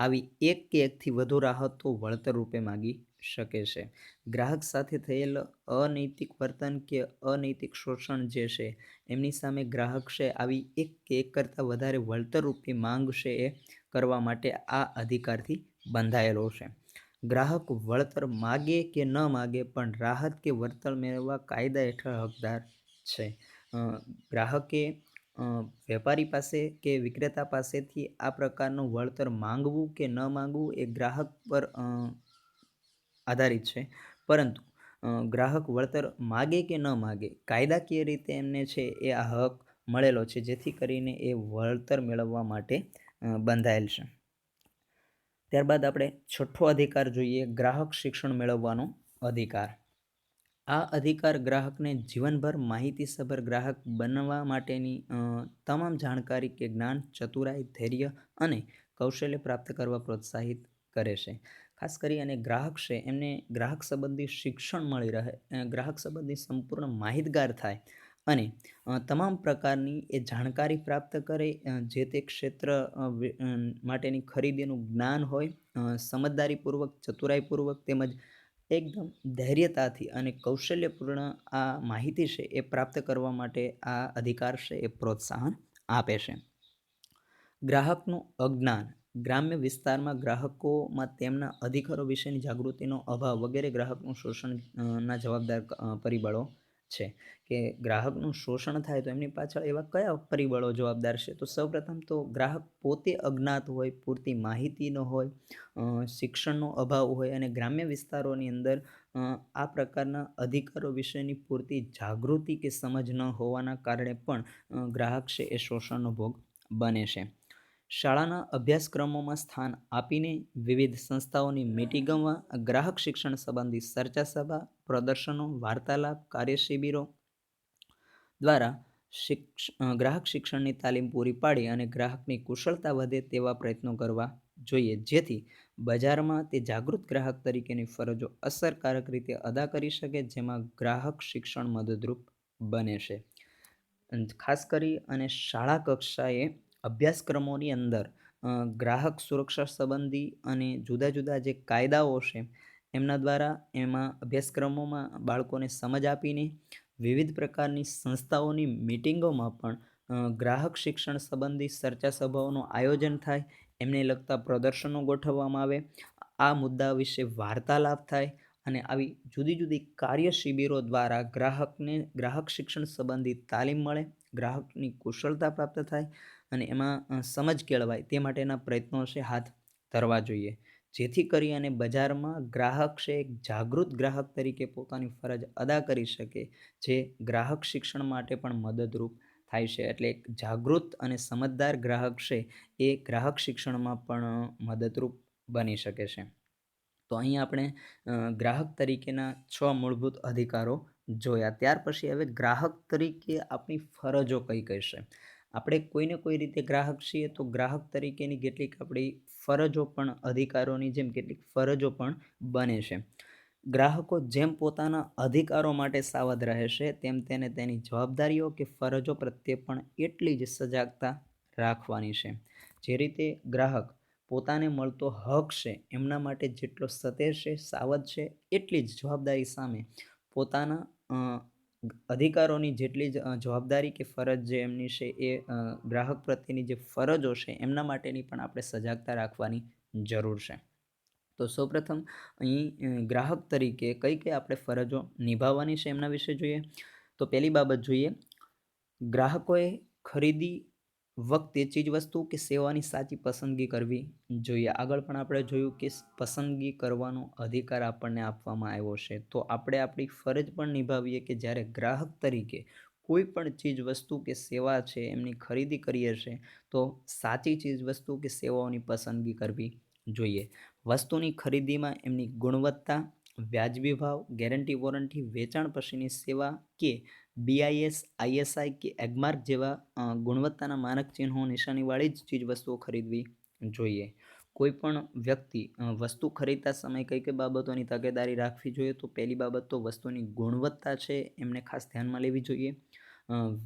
Speaker 1: આવી એક કે એકથી વધુ રાહતો વળતર રૂપે માગી શકે છે. ગ્રાહક સાથે થયેલ અનૈતિક વર્તન કે અનૈતિક શોષણ જે છે એમની સામે ગ્રાહક છે આવી એક કે એક કરતાં વધારે વળતર રૂપી માંગ છે એ કરવા માટે આ અધિકારથી બંધાયેલો છે. ગ્રાહક વળતર માગે કે ન માગે પણ રાહત કે વળતર મેળવવા કાયદા હેઠળ હકદાર છે. ગ્રાહકે વેપારી પાસે કે વિક્રેતા પાસેથી આ પ્રકારનું વળતર માંગવું કે ન માંગવું એ ગ્રાહક પર આધારિત છે, પરંતુ ગ્રાહક વળતર માગે કે ન માગે કાયદાકીય રીતે એમને છે એ આ હક મળેલો છે, જેથી કરીને એ વળતર મેળવવા માટે બંધાયેલ છે. ત્યારબાદ આપણે છઠ્ઠો અધિકાર જોઈએ, ગ્રાહક શિક્ષણ મેળવવાનો અધિકાર. આ અધિકાર ગ્રાહકને જીવનભર માહિતીસભર ગ્રાહક બનવા માટેની તમામ જાણકારી કે જ્ઞાન, ચતુરાઈ, ધૈર્ય અને કૌશલ્ય પ્રાપ્ત કરવા પ્રોત્સાહિત કરે છે. ખાસ કરી અને ગ્રાહક છે એમને ગ્રાહક સંબંધી શિક્ષણ મળી રહે, ગ્રાહક સંબંધી સંપૂર્ણ માહિતગાર થાય અને તમામ પ્રકારની એ જાણકારી પ્રાપ્ત કરે, જે તે ક્ષેત્ર માટેની ખરીદીનું જ્ઞાન હોય, સમજદારીપૂર્વક, ચતુરાઈપૂર્વક તેમજ એકદમ ધૈર્યતાથી અને કૌશલ્યપૂર્ણ આ માહિતી છે એ પ્રાપ્ત કરવા માટે આ અધિકાર છે એ પ્રોત્સાહન આપે છે. ગ્રાહકનું અજ્ઞાન ગ્રામ્ય વિસ્તારમાં ગ્રાહકોમાં તેમના અધિકારો વિશેની જાગૃતિનો અભાવ વગેરે ગ્રાહકનું શોષણ ના જવાબદાર પરિબળો છે. કે ગ્રાહકનું શોષણ થાય તો એમની પાછળ એવા કયા પરિબળો જવાબદાર છે? તો સૌપ્રથમ તો ગ્રાહક પોતે અજ્ઞાત હોય, પૂરતી માહિતી ન હોય, શિક્ષણનો અભાવ હોય અને ગ્રામ્ય વિસ્તારોની અંદર આ પ્રકારના અધિકારો વિશેની પૂરતી જાગૃતિ કે સમજ ન હોવાના કારણે પણ ગ્રાહક છે એ શોષણનો ભોગ બને છે. શાળાના અભ્યાસક્રમોમાં સ્થાન આપીને વિવિધ સંસ્થાઓની મિટિંગોમાં ગ્રાહક શિક્ષણ સંબંધી ચર્ચા સભા, પ્રદર્શનો, વાર્તાલાપ, કાર્યશિબિરો દ્વારા ગ્રાહક શિક્ષણની તાલીમ પૂરી પાડી અને ગ્રાહકની કુશળતા વધે તેવા પ્રયત્નો કરવા જોઈએ, જેથી બજારમાં તે જાગૃત ગ્રાહક તરીકેની ફરજો અસરકારક રીતે અદા કરી શકે, જેમાં ગ્રાહક શિક્ષણ મદદરૂપ બને છે. ખાસ કરી અને શાળા કક્ષાએ અભ્યાસક્રમોની અંદર ગ્રાહક સુરક્ષા સંબંધી અને જુદા જુદા જે કાયદાઓ છે એમના દ્વારા એમાં અભ્યાસક્રમોમાં બાળકોને સમજ આપીને વિવિધ પ્રકારની સંસ્થાઓની મિટિંગોમાં પણ ગ્રાહક શિક્ષણ સંબંધી ચર્ચા સભાઓનું આયોજન થાય, એમને લગતા પ્રદર્શનો ગોઠવવામાં આવે, આ મુદ્દા વિશે વાર્તાલાપ થાય અને આવી જુદી જુદી કાર્ય શિબિરો દ્વારા ગ્રાહક શિક્ષણ સંબંધી તાલીમ મળે, ગ્રાહકની કુશળતા પ્રાપ્ત થાય અને એમાં સમજ કેળવાય તે માટેના પ્રયત્નો છે હાથ ધરવા જોઈએ, જેથી કરી અને બજારમાં ગ્રાહક છે એક જાગૃત ગ્રાહક તરીકે પોતાની ફરજ અદા કરી શકે, જે ગ્રાહક શિક્ષણ માટે પણ મદદરૂપ થાય છે. એટલે એક જાગૃત અને સમજદાર ગ્રાહક છે એ ગ્રાહક શિક્ષણમાં પણ મદદરૂપ બની શકે છે. તો અહીં આપણે ગ્રાહક તરીકેના 6 મૂળભૂત અધિકારો જોયા. ત્યાર પછી હવે ગ્રાહક તરીકે આપણી ફરજો કઈ કઈ છે? આપણે કોઈને કોઈ રીતે ગ્રાહક છીએ તો ગ્રાહક તરીકેની કેટલીક આપણી ફરજો પણ અધિકારોની જેમ કેટલીક ફરજો પણ બને છે. ગ્રાહકો જેમ પોતાના અધિકારો માટે સાવધ રહેશે તેમ તેને તેની જવાબદારીઓ કે ફરજો પ્રત્યે પણ એટલી જ સજાગતા રાખવાની છે. જે રીતે ગ્રાહક પોતાને મળતો હક છે એમના માટે જેટલો સતેજ છે, સાવધ છે, એટલી જ જવાબદારી સામે પોતાના અધિકારોની જેટલી જ જવાબદારી કે ફરજ જે એમની છે એ ગ્રાહક પ્રત્યેની જે ફરજો છે એમના માટેની પણ આપણે સજાગતા રાખવાની જરૂર છે. તો સૌપ્રથમ અહીં ગ્રાહક તરીકે કઈ કઈ આપણે ફરજો નિભાવવાની છે એમના વિશે જોઈએ. તો પહેલી બાબત જોઈએ, ગ્રાહકોએ ખરીદી વખતે ચીજવસ્તુ કે સેવાની સાચી પસંદગી કરવી જોઈએ. આગળ પણ આપણે જોયું કે પસંદગી કરવાનો અધિકાર આપણને આપવામાં આવ્યો છે, તો આપણે આપણી ફરજ પણ નિભાવીએ કે જ્યારે ગ્રાહક તરીકે કોઈ પણ ચીજવસ્તુ કે સેવા છે એમની ખરીદી કરીએ છીએ તો સાચી ચીજવસ્તુ કે સેવાઓની પસંદગી કરવી જોઈએ. વસ્તુની ખરીદીમાં એમની ગુણવત્તા, વ્યાજબી ભાવ, ગેરંટી વોરંટી, વેચાણ પછીની સેવા કે BIS, ISI કે એગમાર્ક જેવા ગુણવત્તાના માનક ચિહ્નો નિશાનીવાળી જ ચીજવસ્તુઓ ખરીદવી જોઈએ. કોઈ પણ વ્યક્તિ વસ્તુ ખરીદતા સમયે કઈ કઈ બાબતોની તકેદારી રાખવી જોઈએ? તો પહેલી બાબત તો વસ્તુની ગુણવત્તા છે એમને ખાસ ધ્યાનમાં લેવી જોઈએ.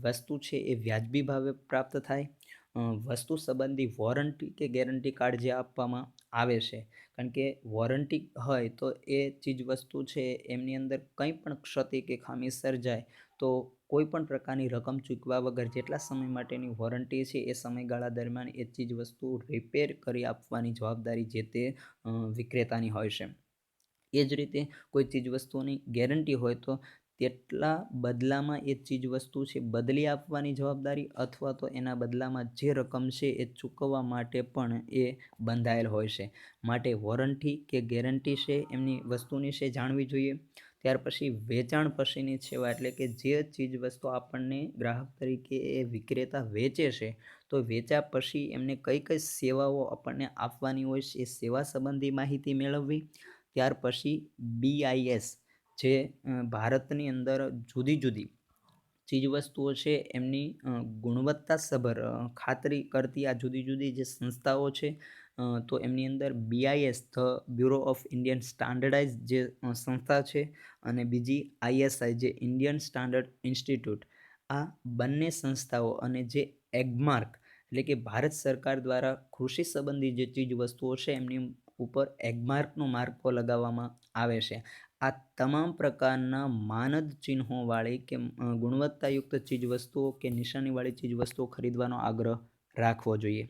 Speaker 1: વસ્તુ છે એ વ્યાજબી ભાવે પ્રાપ્ત થાય. વસ્તુ સંબંધી વોરંટી કે ગેરંટી કાર્ડ જે આપવામાં આવે છે, કારણ કે વોરંટી હોય તો એ ચીજવસ્તુ છે એમની અંદર કંઈ પણ ક્ષતિ કે ખામી સર્જાય તો કોઈ પણ પ્રકારની રકમ ચૂકવા વગર જેટલા સમય માટેની વોરંટી છે એ સમયગાળા દરમિયાન એ ચીજવસ્તુ રિપેર કરી આપવાની જવાબદારી જે તે વિક્રેતાની હોય છે. એ જ રીતે કોઈ ચીજવસ્તુની ગેરંટી હોય તો તેટલા બદલામાં એ ચીજવસ્તુ છે બદલી આપવાની જવાબદારી અથવા તો એના બદલામાં જે રકમ છે એ ચૂકવવા માટે પણ એ બંધાયેલ હોય છે. માટે વોરંટી કે ગેરંટી છે એમની વસ્તુની છે જાણવી જોઈએ. ત્યાર પછી વેચાણ પછીની સેવા, એટલે કે જે ચીજવસ્તુ આપણને ગ્રાહક તરીકે એ વિક્રેતા વેચે છે તો વેચ્યા પછી એમને કઈ કઈ સેવાઓ આપણને આપવાની હોય છે એ સેવા સંબંધી માહિતી મેળવવી. ત્યાર પછી BIS જે ભારતની અંદર જુદી જુદી ચીજવસ્તુઓ છે એમની ગુણવત્તાસભર ખાતરી કરતી આ જુદી જુદી જે સંસ્થાઓ છે, તો એમની અંદર BIS the bureau of Indian standardize જે સંસ્થા છે અને બીજી ISI જે ઇન્ડિયન સ્ટાન્ડર્ડ ઇન્સ્ટિટ્યૂટ, આ બંને સંસ્થાઓ અને જે એગમાર્ક એટલે કે ભારત સરકાર દ્વારા કૃષિ સંબંધી જે ચીજવસ્તુઓ છે એમની ઉપર એગમાર્કનો માર્કો લગાવવામાં આવે છે. આ તમામ પ્રકારના માનદ ચિહ્નોવાળી કે ગુણવત્તાયુક્ત ચીજવસ્તુઓ કે નિશાનીવાળી ચીજવસ્તુઓ ખરીદવાનો આગ્રહ રાખવો જોઈએ.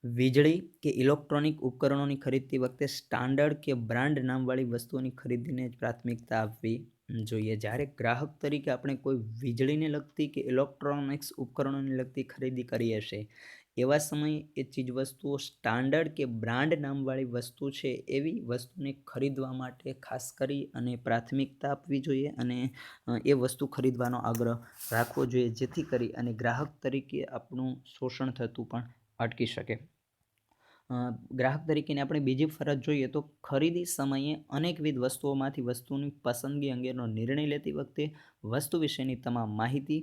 Speaker 1: વીજળી કે ઇલેક્ટ્રોનિક ઉપકરણોની ખરીદતી વખતે સ્ટાન્ડર્ડ કે બ્રાન્ડ નામવાળી વસ્તુઓની ખરીદીને જ પ્રાથમિકતા આપવી જોઈએ. જ્યારે ગ્રાહક તરીકે આપણે કોઈ વીજળીને લગતી કે ઇલેક્ટ્રોનિક્સ ઉપકરણોને લગતી ખરીદી કરીએ છીએ, એવા સમયે એ ચીજવસ્તુઓ સ્ટાન્ડર્ડ કે બ્રાન્ડ નામવાળી વસ્તુ છે એવી વસ્તુને ખરીદવા માટે ખાસ કરી અને પ્રાથમિકતા આપવી જોઈએ અને એ વસ્તુ ખરીદવાનો આગ્રહ રાખવો જોઈએ, જેથી કરી અને ગ્રાહક તરીકે આપણું શોષણ થતું પણ અટકી શકે. ગ્રાહક તરીકેની આપણે બીજી ફરજ જોઈએ તો ખરીદી સમયે અનેકવિધ વસ્તુઓમાંથી વસ્તુની પસંદગી અંગેનો નિર્ણય લેતી વખતે વસ્તુ વિશેની તમામ માહિતી,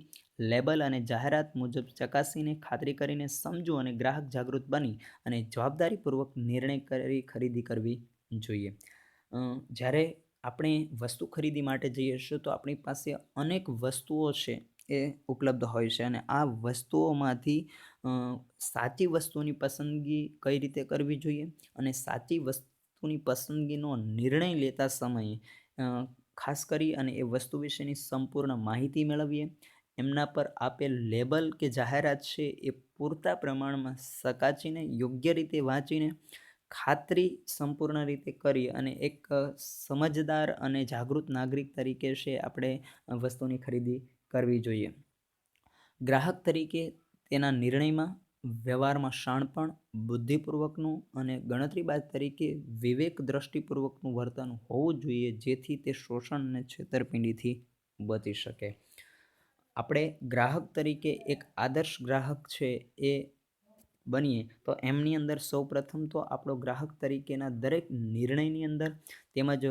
Speaker 1: લેબલ અને જાહેરાત મુજબ ચકાસીને ખાતરી કરીને સમજવું અને ગ્રાહક જાગૃત બની અને જવાબદારીપૂર્વક નિર્ણય કરી ખરીદી કરવી જોઈએ. જ્યારે આપણે વસ્તુ ખરીદી માટે જઈએ છીએ તો આપણી પાસે અનેક વસ્તુઓ છે એ ઉપલબ્ધ હોય છે અને આ વસ્તુઓમાંથી સાચી વસ્તુની પસંદગી કઈ રીતે કરવી જોઈએ અને સાચી વસ્તુની પસંદગીનો નિર્ણય લેતા સમયે ખાસ કરી અને એ વસ્તુ વિશેની સંપૂર્ણ માહિતી મેળવીએ. એમના પર આપેલ લેબલ કે જાહેરાત છે એ પૂરતા પ્રમાણમાં ચકાસીને યોગ્ય રીતે વાંચીને ખાતરી સંપૂર્ણ રીતે કરી અને એક સમજદાર અને જાગૃત નાગરિક તરીકે છે આપણે વસ્તુની ખરીદી કરવી જોઈએ. ગ્રાહક તરીકે તેના નિર્ણયમાં વ્યવહારમાં શાણપણ, બુદ્ધિપૂર્વકનું અને ગણતરીબાજ તરીકે વિવેક દ્રષ્ટિપૂર્વકનું વર્તન હોવું જોઈએ, જેથી તે શોષણ અને છેતરપિંડીથી બચી શકે. આપણે ગ્રાહક તરીકે એક આદર્શ ગ્રાહક છે એ બનીએ તો એમની અંદર સૌપ્રથમ તો આપણો ગ્રાહક તરીકેના દરેક નિર્ણયની અંદર તેમજ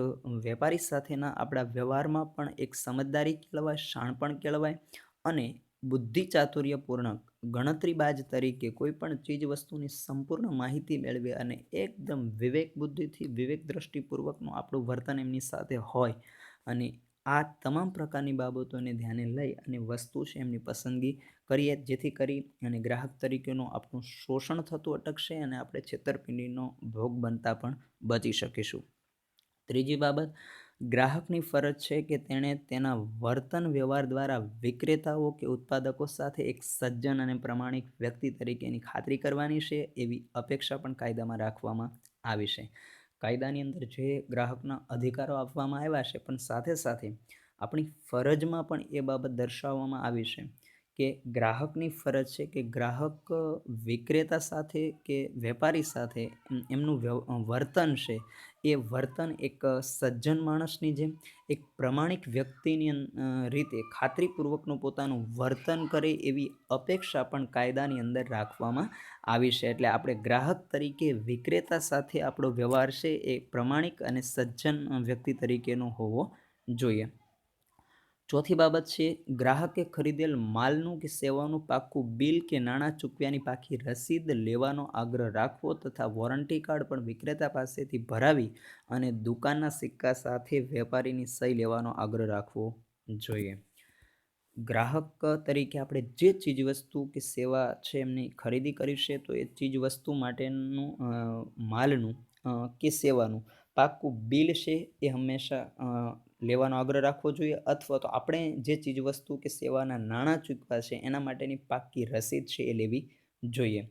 Speaker 1: વેપારી સાથેના આપણા વ્યવહારમાં પણ એક સમજદારી કેળવાય, શાણપણ કેળવાય અને બુદ્ધિ ચાતુર્યપૂર્ણક ગણતરીબાજ તરીકે કોઈ પણ ચીજ વસ્તુની સંપૂર્ણ માહિતી મેળવે અને એકદમ વિવેક બુદ્ધિથી વિવેક દ્રષ્ટિપૂર્વકનું આપણું વર્તન એમની સાથે હોય અને આ તમામ પ્રકારની બાબતોને ધ્યાને લઈ અને વસ્તુ છે એમની પસંદગી કરીએ, જેથી કરી અને ગ્રાહક તરીકેનું આપણું શોષણ થતું અટકશે અને આપણે છેતરપિંડીનો ભોગ બનતા પણ બચી શકીશું. ત્રીજી બાબત, ગ્રાહકની ફરજ છે કે તેણે તેના વર્તન વ્યવહાર દ્વારા વિક્રેતાઓ કે ઉત્પાદકો સાથે એક સજ્જન અને પ્રમાણિક વ્યક્તિ તરીકેની ખાતરી કરવાની છે, એવી અપેક્ષા પણ કાયદામાં રાખવામાં આવી છે. કાયદાની અંદર જે ગ્રાહકના અધિકારો આપવામાં આવ્યા છે, પણ સાથે સાથે આપણી ફરજમાં પણ એ બાબત દર્શાવવામાં આવી છે કે ગ્રાહકની ફરજ છે કે ગ્રાહક વિક્રેતા સાથે કે વેપારી સાથે એમનું વર્તન છે એ વર્તન એક સજ્જન માણસની જેમ એક પ્રમાણિક વ્યક્તિની રીતે ખાતરીપૂર્વકનું પોતાનું વર્તન કરે એવી અપેક્ષા પણ કાયદાની અંદર રાખવામાં આવી છે. એટલે આપણે ગ્રાહક તરીકે વિક્રેતા સાથે આપણો વ્યવહાર છે એ પ્રમાણિક અને સજ્જન વ્યક્તિ તરીકેનો હોવો જોઈએ. ચોથી બાબત છે, ગ્રાહકે ખરીદેલ માલનું કે સેવાનું પાક્કું બિલ કે નાણાં ચૂકવ્યાની પાકી રસીદ લેવાનો આગ્રહ રાખવો તથા વોરંટી કાર્ડ પણ વિક્રેતા પાસેથી ભરાવી અને દુકાનના સિક્કા સાથે વેપારીની સહી લેવાનો આગ્રહ રાખવો જોઈએ. ગ્રાહક તરીકે આપણે જે ચીજવસ્તુ કે સેવા છે એમની ખરીદી કરી છે તો એ ચીજવસ્તુ માટેનું માલનું કે સેવાનું પાક્કું બિલ છે એ હંમેશા લેવાનો આગ્રહ રાખવો જોઈએ, અથવા તો આપણે જે ચીજવસ્તુ કે સેવાના નાણાં ચૂકવ્યા છે એના માટેની પાક્કી રસીદ છે એ લેવી જોઈએ.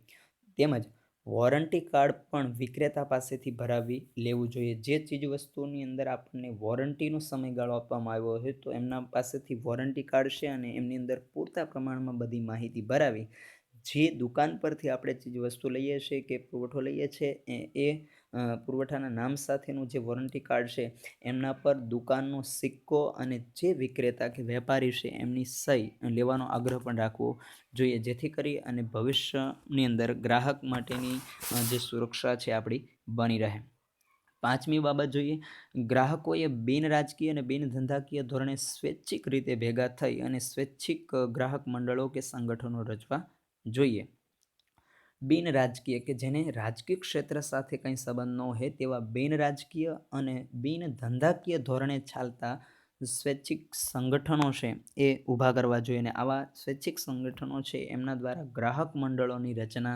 Speaker 1: તેમજ વોરંટી કાર્ડ પણ વિક્રેતા પાસેથી ભરાવી લેવું જોઈએ. જે ચીજવસ્તુની અંદર આપણને વોરંટીનો સમયગાળો આપવામાં આવ્યો હોય તો એમના પાસેથી વોરંટી કાર્ડ છે અને એમની અંદર પૂરતા પ્રમાણમાં બધી માહિતી ભરાવી જે દુકાન પરથી આપણે ચીજવસ્તુ લઈએ છીએ કે પુરવઠો લઈએ છીએ એ પુરવઠાના નામ સાથેનું જે વોરંટી કાર્ડ છે એમના પર દુકાનનો સિક્કો અને જે વિક્રેતા કે વેપારી છે એમની સહી લેવાનો આગ્રહ પણ રાખવો જોઈએ, જેથી કરી અને ભવિષ્યની અંદર ગ્રાહક માટેની જે સુરક્ષા છે આપણી બની રહે. પાંચમી બાબત જોઈએ, ગ્રાહકોએ બિન રાજકીય અને બિન ધંધાકીય ધોરણે સ્વૈચ્છિક રીતે ભેગા થઈ અને સ્વૈચ્છિક ગ્રાહક મંડળો કે સંગઠનો રચવા જોઈએ. બિન રાજકીય કે જેને રાજકીય ક્ષેત્ર સાથે કંઈ સંબંધ ન હોય તેવા બિન રાજકીય અને બિન ધંધાકીય ધોરણે ચાલતા સ્વૈચ્છિક સંગઠનો છે એ ઊભા કરવા જોઈએ અને આવા સ્વૈચ્છિક સંગઠનો છે એમના દ્વારા ગ્રાહક મંડળોની રચના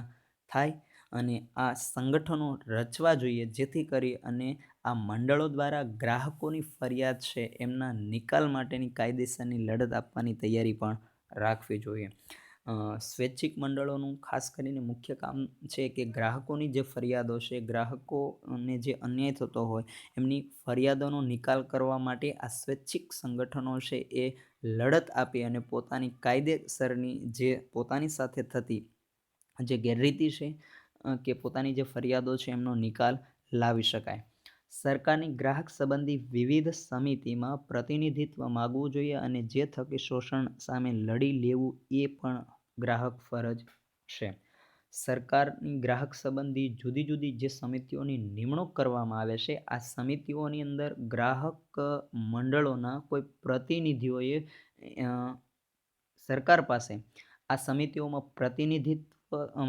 Speaker 1: થાય અને આ સંગઠનો રચવા જોઈએ, જેથી કરી અને આ મંડળો દ્વારા ગ્રાહકોની ફરિયાદ છે એમના નિકાલ માટેની કાયદેસરની લડત આપવાની તૈયારી પણ રાખવી જોઈએ. સ્વૈચ્છિક મંડળોનું ખાસ કરીને મુખ્ય કામ છે કે ગ્રાહકોની જે ફરિયાદો છે, ગ્રાહકોને જે અન્યાય થતો હોય એમની ફરિયાદોનો નિકાલ કરવા માટે આ સ્વૈચ્છિક સંગઠનો છે એ લડત આપી અને પોતાની કાયદેસરની જે પોતાની સાથે થતી જે ગેરરીતિ છે કે પોતાની જે ફરિયાદો છે એમનો નિકાલ લાવી શકાય. સરકારની ગ્રાહક સંબંધી વિવિધ સમિતિમાં પ્રતિનિધિત્વ માગવું જોઈએ અને જે થકી શોષણ સામે લડી લેવું એ પણ ગ્રાહક ફરજ છે. સરકારની ગ્રાહક સંબંધી જુદી જુદી જે સમિતિઓની નિમણૂક કરવામાં આવે છે, આ સમિતિઓની અંદર ગ્રાહક મંડળોના કોઈ પ્રતિનિધિઓએ સરકાર પાસે આ સમિતિઓમાં પ્રતિનિધિત્વ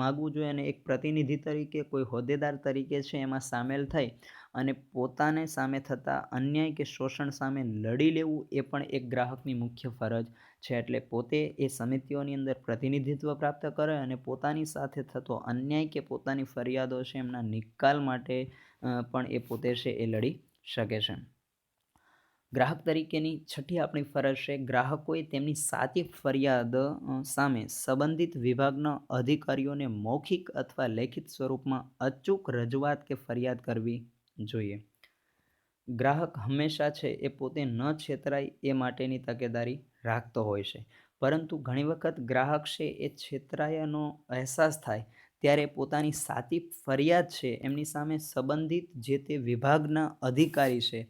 Speaker 1: માગવું જોઈએ અને એક પ્રતિનિધિ તરીકે કોઈ હોદ્દેદાર તરીકે છે એમાં સામેલ થઈ અને પોતાને સામે થતા અન્યાય કે શોષણ સામે લડી લેવું એ પણ એક ગ્રાહકની મુખ્ય ફરજ છે. એટલે પોતે એ સમિતિઓની અંદર પ્રતિનિધિત્વ પ્રાપ્ત કરે અને પોતાની સાથે થતો અન્યાય કે પોતાની ફરિયાદો છે એમના નિકાલ માટે પણ એ પોતે છે એ લડી શકે છે. ગ્રાહક તરીકેની છઠ્ઠી આપણી ફરજ છે ગ્રાહકોએ તેમની સાચી ફરિયાદ સામે સંબંધિત વિભાગના અધિકારીઓને મૌખિક અથવા લેખિત સ્વરૂપમાં અચૂક રજૂઆત કે ફરિયાદ કરવી જોઈએ. ગ્રાહક હંમેશા છે એ પોતે ન છેતરાય એ માટેની તકેદારી રાખતો હોય છે, પરંતુ ઘણી વખત ગ્રાહક છે એ છેતરાયાનો અહેસાસ થાય ત્યારે પોતાની સાચી ફરિયાદ છે એમની સામે સંબંધિત જે તે વિભાગના અધિકારી છે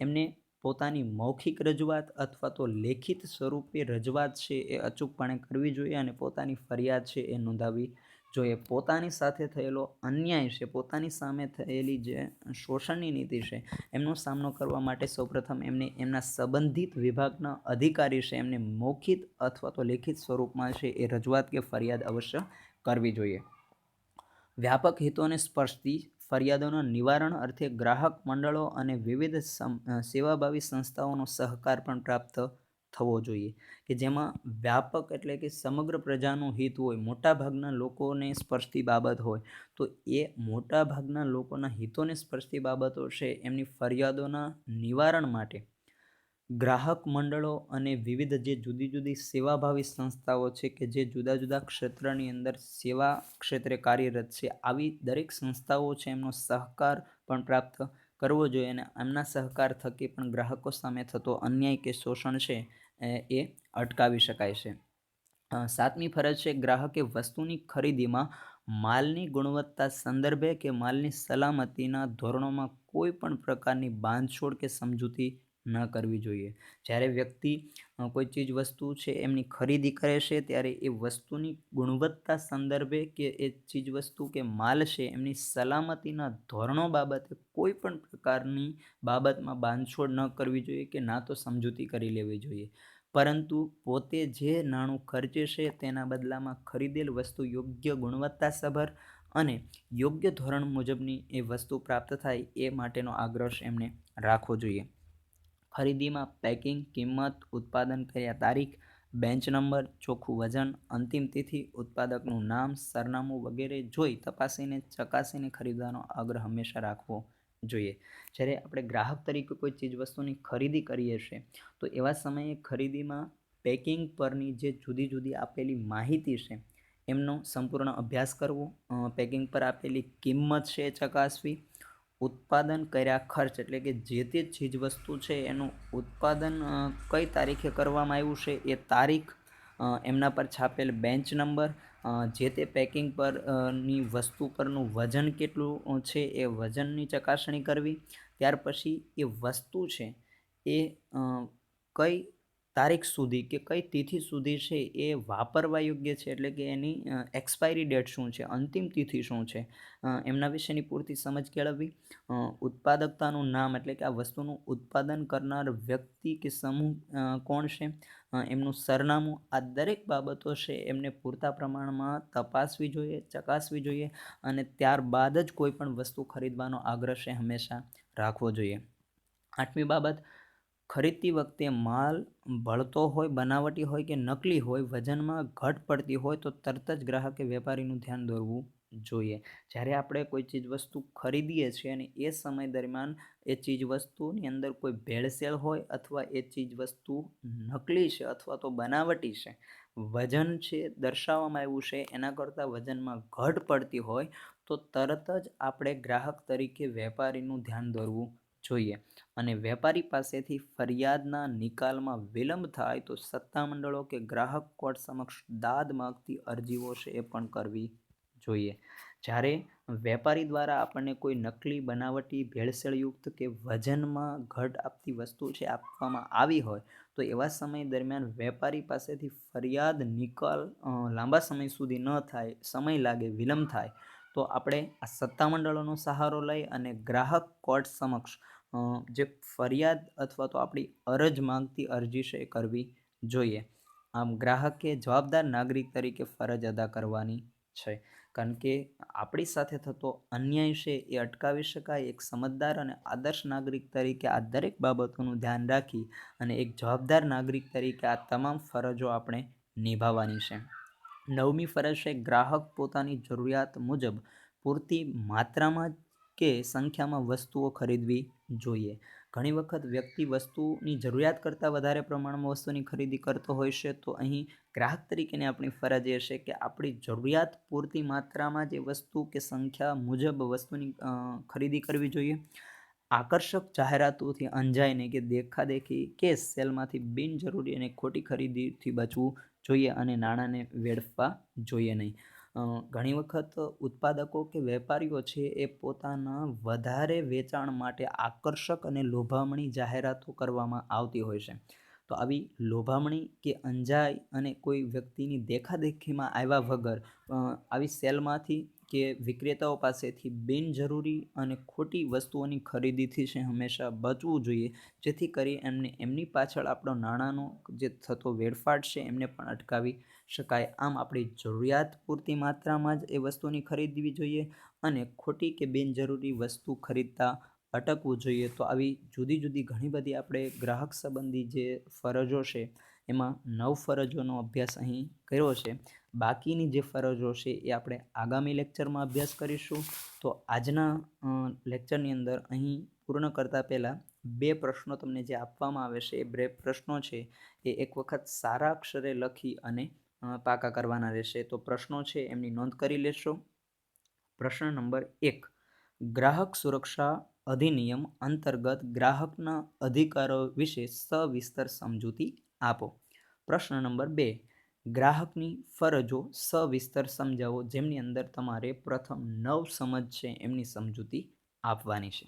Speaker 1: એમને પોતાની મૌખિક રજૂઆત અથવા તો લેખિત સ્વરૂપે રજૂઆત છે એ અચૂકપણે કરવી જોઈએ અને પોતાની ફરિયાદ છે એ નોંધાવવી જોઈએ. પોતાની સાથે થયેલો અન્યાય છે, પોતાની સામે થયેલી જે શોષણની નીતિ છે એમનો સામનો કરવા માટે સૌપ્રથમ એમને એમના સંબંધિત વિભાગના અધિકારી છે એમને મૌખિક અથવા તો લેખિત સ્વરૂપમાં છે એ રજૂઆત કે ફરિયાદ અવશ્ય કરવી જોઈએ. વ્યાપક હિતોને સ્પર્શતી ફરિયાદોના નિવારણ અર્થે ગ્રાહક મંડળો અને વિવિધ સેવાભાવી સંસ્થાઓનો સહકાર પણ પ્રાપ્ત થવો જોઈએ કે જેમાં વ્યાપક એટલે કે સમગ્ર પ્રજાનું હિત હોય, મોટાભાગના લોકોને સ્પર્શતી બાબત હોય તો એ મોટાભાગના લોકોના હિતોને સ્પર્શતી બાબતો છે એમની ફરિયાદોના નિવારણ માટે ગ્રાહક મંડળો અને વિવિધ જે જુદી જુદી સેવાભાવી સંસ્થાઓ છે કે જે જુદા જુદા ક્ષેત્રની અંદર સેવા ક્ષેત્રે કાર્યરત છે, આવી દરેક સંસ્થાઓ છે એમનો સહકાર પણ પ્રાપ્ત કરવો જોઈએ અને એમના સહકાર થકી પણ ગ્રાહકો સામે થતો અન્યાય કે શોષણ છે એ અટકાવી શકાય છે. સાતમી ફરજ છે ગ્રાહકે વસ્તુની ખરીદીમાં માલની ગુણવત્તા સંદર્ભે કે માલની સલામતીના ધોરણોમાં કોઈ પણ પ્રકારની બાંધછોડ કે સમજૂતી ન કરવી જોઈએ. જ્યારે વ્યક્તિ કોઈ ચીજ વસ્તુ છે એમની ખરીદી કરે છે ત્યારે એ વસ્તુની ગુણવત્તા સંદર્ભે કે એ ચીજ વસ્તુ કે માલ છે એમની સલામતીના ધોરણો બાબતે કોઈ પણ પ્રકારની બાબતમાં બાંધછોડ ન કરવી જોઈએ કે ના તો સમજૂતી કરી લેવી જોઈએ, પરંતુ પોતે જે નાણું ખર્ચે છે તેના બદલામાં ખરીદેલ વસ્તુ યોગ્ય ગુણવત્તાસભર અને યોગ્ય ધોરણ મુજબની એ વસ્તુ પ્રાપ્ત થાય એ માટેનો આગ્રહ એમને રાખવો જોઈએ. ખરીદીમાં પેકિંગ, કિંમત, ઉત્પાદન કર્યા તારીખ, બેન્ચ નંબર, ચોખ્ખું વજન, અંતિમ તિથિ, ઉત્પાદકનું નામ, સરનામું વગેરે જોઈ તપાસીને ચકાસીને ખરીદવાનો આગ્રહ હંમેશા રાખવો જોઈએ. જ્યારે આપણે ગ્રાહક તરીકે કોઈ ચીજ વસ્તુની ખરીદી કરીએ છીએ તો એવા સમયે ખરીદીમાં પેકિંગ પરની જે જુદી જુદી આપેલી માહિતી છે એમનો સંપૂર્ણ અભ્યાસ કરવો, પેકિંગ પર આપેલી કિંમત છે ચકાસવી, ઉત્પાદન કર્યા ખર્ચ એટલે કે જે તે ચીજ વસ્તુ છે એનું ઉત્પાદન કઈ તારીખે કરવામાં આવ્યું છે એ તારીખ, એમના પર છાપેલ બેન્ચ નંબર, જે તે પેકિંગ પર ની વસ્તુ પરનું વજન કેટલું છે એ વજનની ચકાસણી કરવી. ત્યાર પછી એ વસ્તુ છે એ કઈ તારીખ સુધી કે કઈ તિથિ સુધી છે એ વાપરવા યોગ્ય છે, એટલે કે એની એક્સપાયરી ડેટ શું છે, અંતિમ તિથિ શું છે, એમના વિશેની પૂરતી સમજ કેળવવી. ઉત્પાદકતાનું નામ એટલે કે આ વસ્તુનું ઉત્પાદન કરનાર વ્યક્તિ કે સમૂહ કોણ છે, એમનું સરનામું, આ દરેક બાબતો છે એમને પૂરતા પ્રમાણમાં તપાસવી જોઈએ, ચકાસવી જોઈએ અને ત્યારબાદ જ કોઈ પણ વસ્તુ ખરીદવાનો આગ્રહ છે હંમેશા રાખવો જોઈએ. આઠમી બાબત, ખરીદતી વખતે માલ બળતો હોય, બનાવટી હોય કે નકલી હોય, વજનમાં ઘટ પડતી હોય તો તરત જ ગ્રાહકે વેપારીનું ધ્યાન દોરવું જોઈએ. જ્યારે આપણે કોઈ ચીજ વસ્તુ ખરીદીએ છીએ અને એ સમય દરમિયાન એ ચીજ વસ્તુની અંદર કોઈ ભેળસેળ હોય અથવા એ ચીજ વસ્તુ નકલી છે અથવા તો બનાવટી છે, વજન છે દર્શાવવામાં આવ્યું છે એના કરતાં વજનમાં ઘટ પડતી હોય તો તરત જ આપણે ગ્રાહક તરીકે વેપારીનું ધ્યાન દોરવું જોઈએ. અને વેપારી પાસેથી ફરિયાદના નિકાલમાં વિલંબ થાય તો સત્તામંડળો કે ગ્રાહક કોર્ટ સમક્ષ દાદ માગતી અરજીઓ છે એ પણ કરવી જોઈએ. જ્યારે વેપારી દ્વારા આપણને કોઈ નકલી, બનાવટી, ભેળસેળયુક્ત કે વજનમાં ઘટ આપતી વસ્તુ છે આપવામાં આવી હોય તો એવા સમય દરમિયાન વેપારી પાસેથી ફરિયાદ નિકાલ લાંબા સમય સુધી ન થાય, સમય લાગે, વિલંબ થાય તો આપણે આ સત્તામંડળોનો સહારો લઈ અને ગ્રાહક કોર્ટ સમક્ષ જે ફરિયાદ અથવા તો આપણી અરજ માંગતી અરજી છે એ કરવી જોઈએ. આમ ગ્રાહકે જવાબદાર નાગરિક તરીકે ફરજ અદા કરવાની છે, કારણ કે આપણી સાથે થતો અન્યાય છે એ અટકાવી શકાય. એક સમજદાર અને આદર્શ નાગરિક તરીકે આ દરેક બાબતોનું ધ્યાન રાખી અને એક જવાબદાર નાગરિક તરીકે આ તમામ ફરજો આપણે નિભાવવાની છે. 9મી ફરજ છે ગ્રાહક પોતાની જરૂરિયાત મુજબ પૂરતી માત્રામાં કે સંખ્યામાં વસ્તુઓ ખરીદવી જોઈએ. ઘણી વખત વ્યક્તિ વસ્તુની જરૂરિયાત કરતાં વધારે પ્રમાણમાં વસ્તુની ખરીદી કરતો હોય છે તો અહીં ગ્રાહક તરીકેની આપણી ફરજ એ છે કે આપણી જરૂરિયાત પૂરતી માત્રામાં જે વસ્તુ કે સંખ્યા મુજબ વસ્તુની ખરીદી કરવી જોઈએ. આકર્ષક જાહેરાતોથી અંજાઈને કે દેખાદેખી કે સેલમાંથી બિનજરૂરી અને ખોટી ખરીદીથી બચવું જોઈએ અને નાણાંને વેડફવા જોઈએ નહીં. ઘણી વખત ઉત્પાદકો કે વેપારીઓ છે એ પોતાના વધારે વેચાણ માટે આકર્ષક અને લોભામણી જાહેરાતો કરવામાં આવતી હોય છે. તો આવી લોભામણી કે અંજાઈ અને કોઈ વ્યક્તિની દેખાદેખીમાં આવ્યા વગર આવી સેલમાંથી કે વિક્રેતાઓ પાસેથી બિનજરૂરી અને ખોટી વસ્તુઓની ખરીદીથી છે હંમેશા બચવું જોઈએ, જેથી કરી એમની પાછળ આપણો નાણાંનો જે થતો વેડફાટ છે એમને પણ અટકાવી શકાય. આમ આપણી જરૂરિયાત પૂરતી માત્રામાં જ એ વસ્તુની ખરીદવી જોઈએ અને ખોટી કે બિનજરૂરી વસ્તુ ખરીદતા અટકવું જોઈએ. તો આવી જુદી જુદી ઘણી બધી આપણે ગ્રાહક સંબંધી જે ફરજો છે એમાં 9 ફરજોનો અભ્યાસ અહીં કર્યો છે. બાકીની જે ફરજો છે એ આપણે આગામી લેક્ચરમાં અભ્યાસ કરીશું. તો આજના લેક્ચરની અંદર અહીં પૂર્ણ કરતાં પહેલાં 2 પ્રશ્નો તમને જે આપવામાં આવે છે એ 2 પ્રશ્નો છે એ એક વખત સારા અક્ષરે લખી અને પાકા કરવાના રહેશે. તો પ્રશ્નો છે એમની નોંધ કરી લેશો. પ્રશ્ન નંબર 1, ગ્રાહક સુરક્ષા અધિનિયમ અંતર્ગત ગ્રાહકના અધિકારો વિશે સવિસ્તર સમજૂતી આપો. પ્રશ્ન નંબર 2, ગ્રાહકની ફરજો સવિસ્તર સમજાવો, જેમની અંદર તમારે પ્રથમ 9 સમજ છે એમની સમજૂતી આપવાની છે.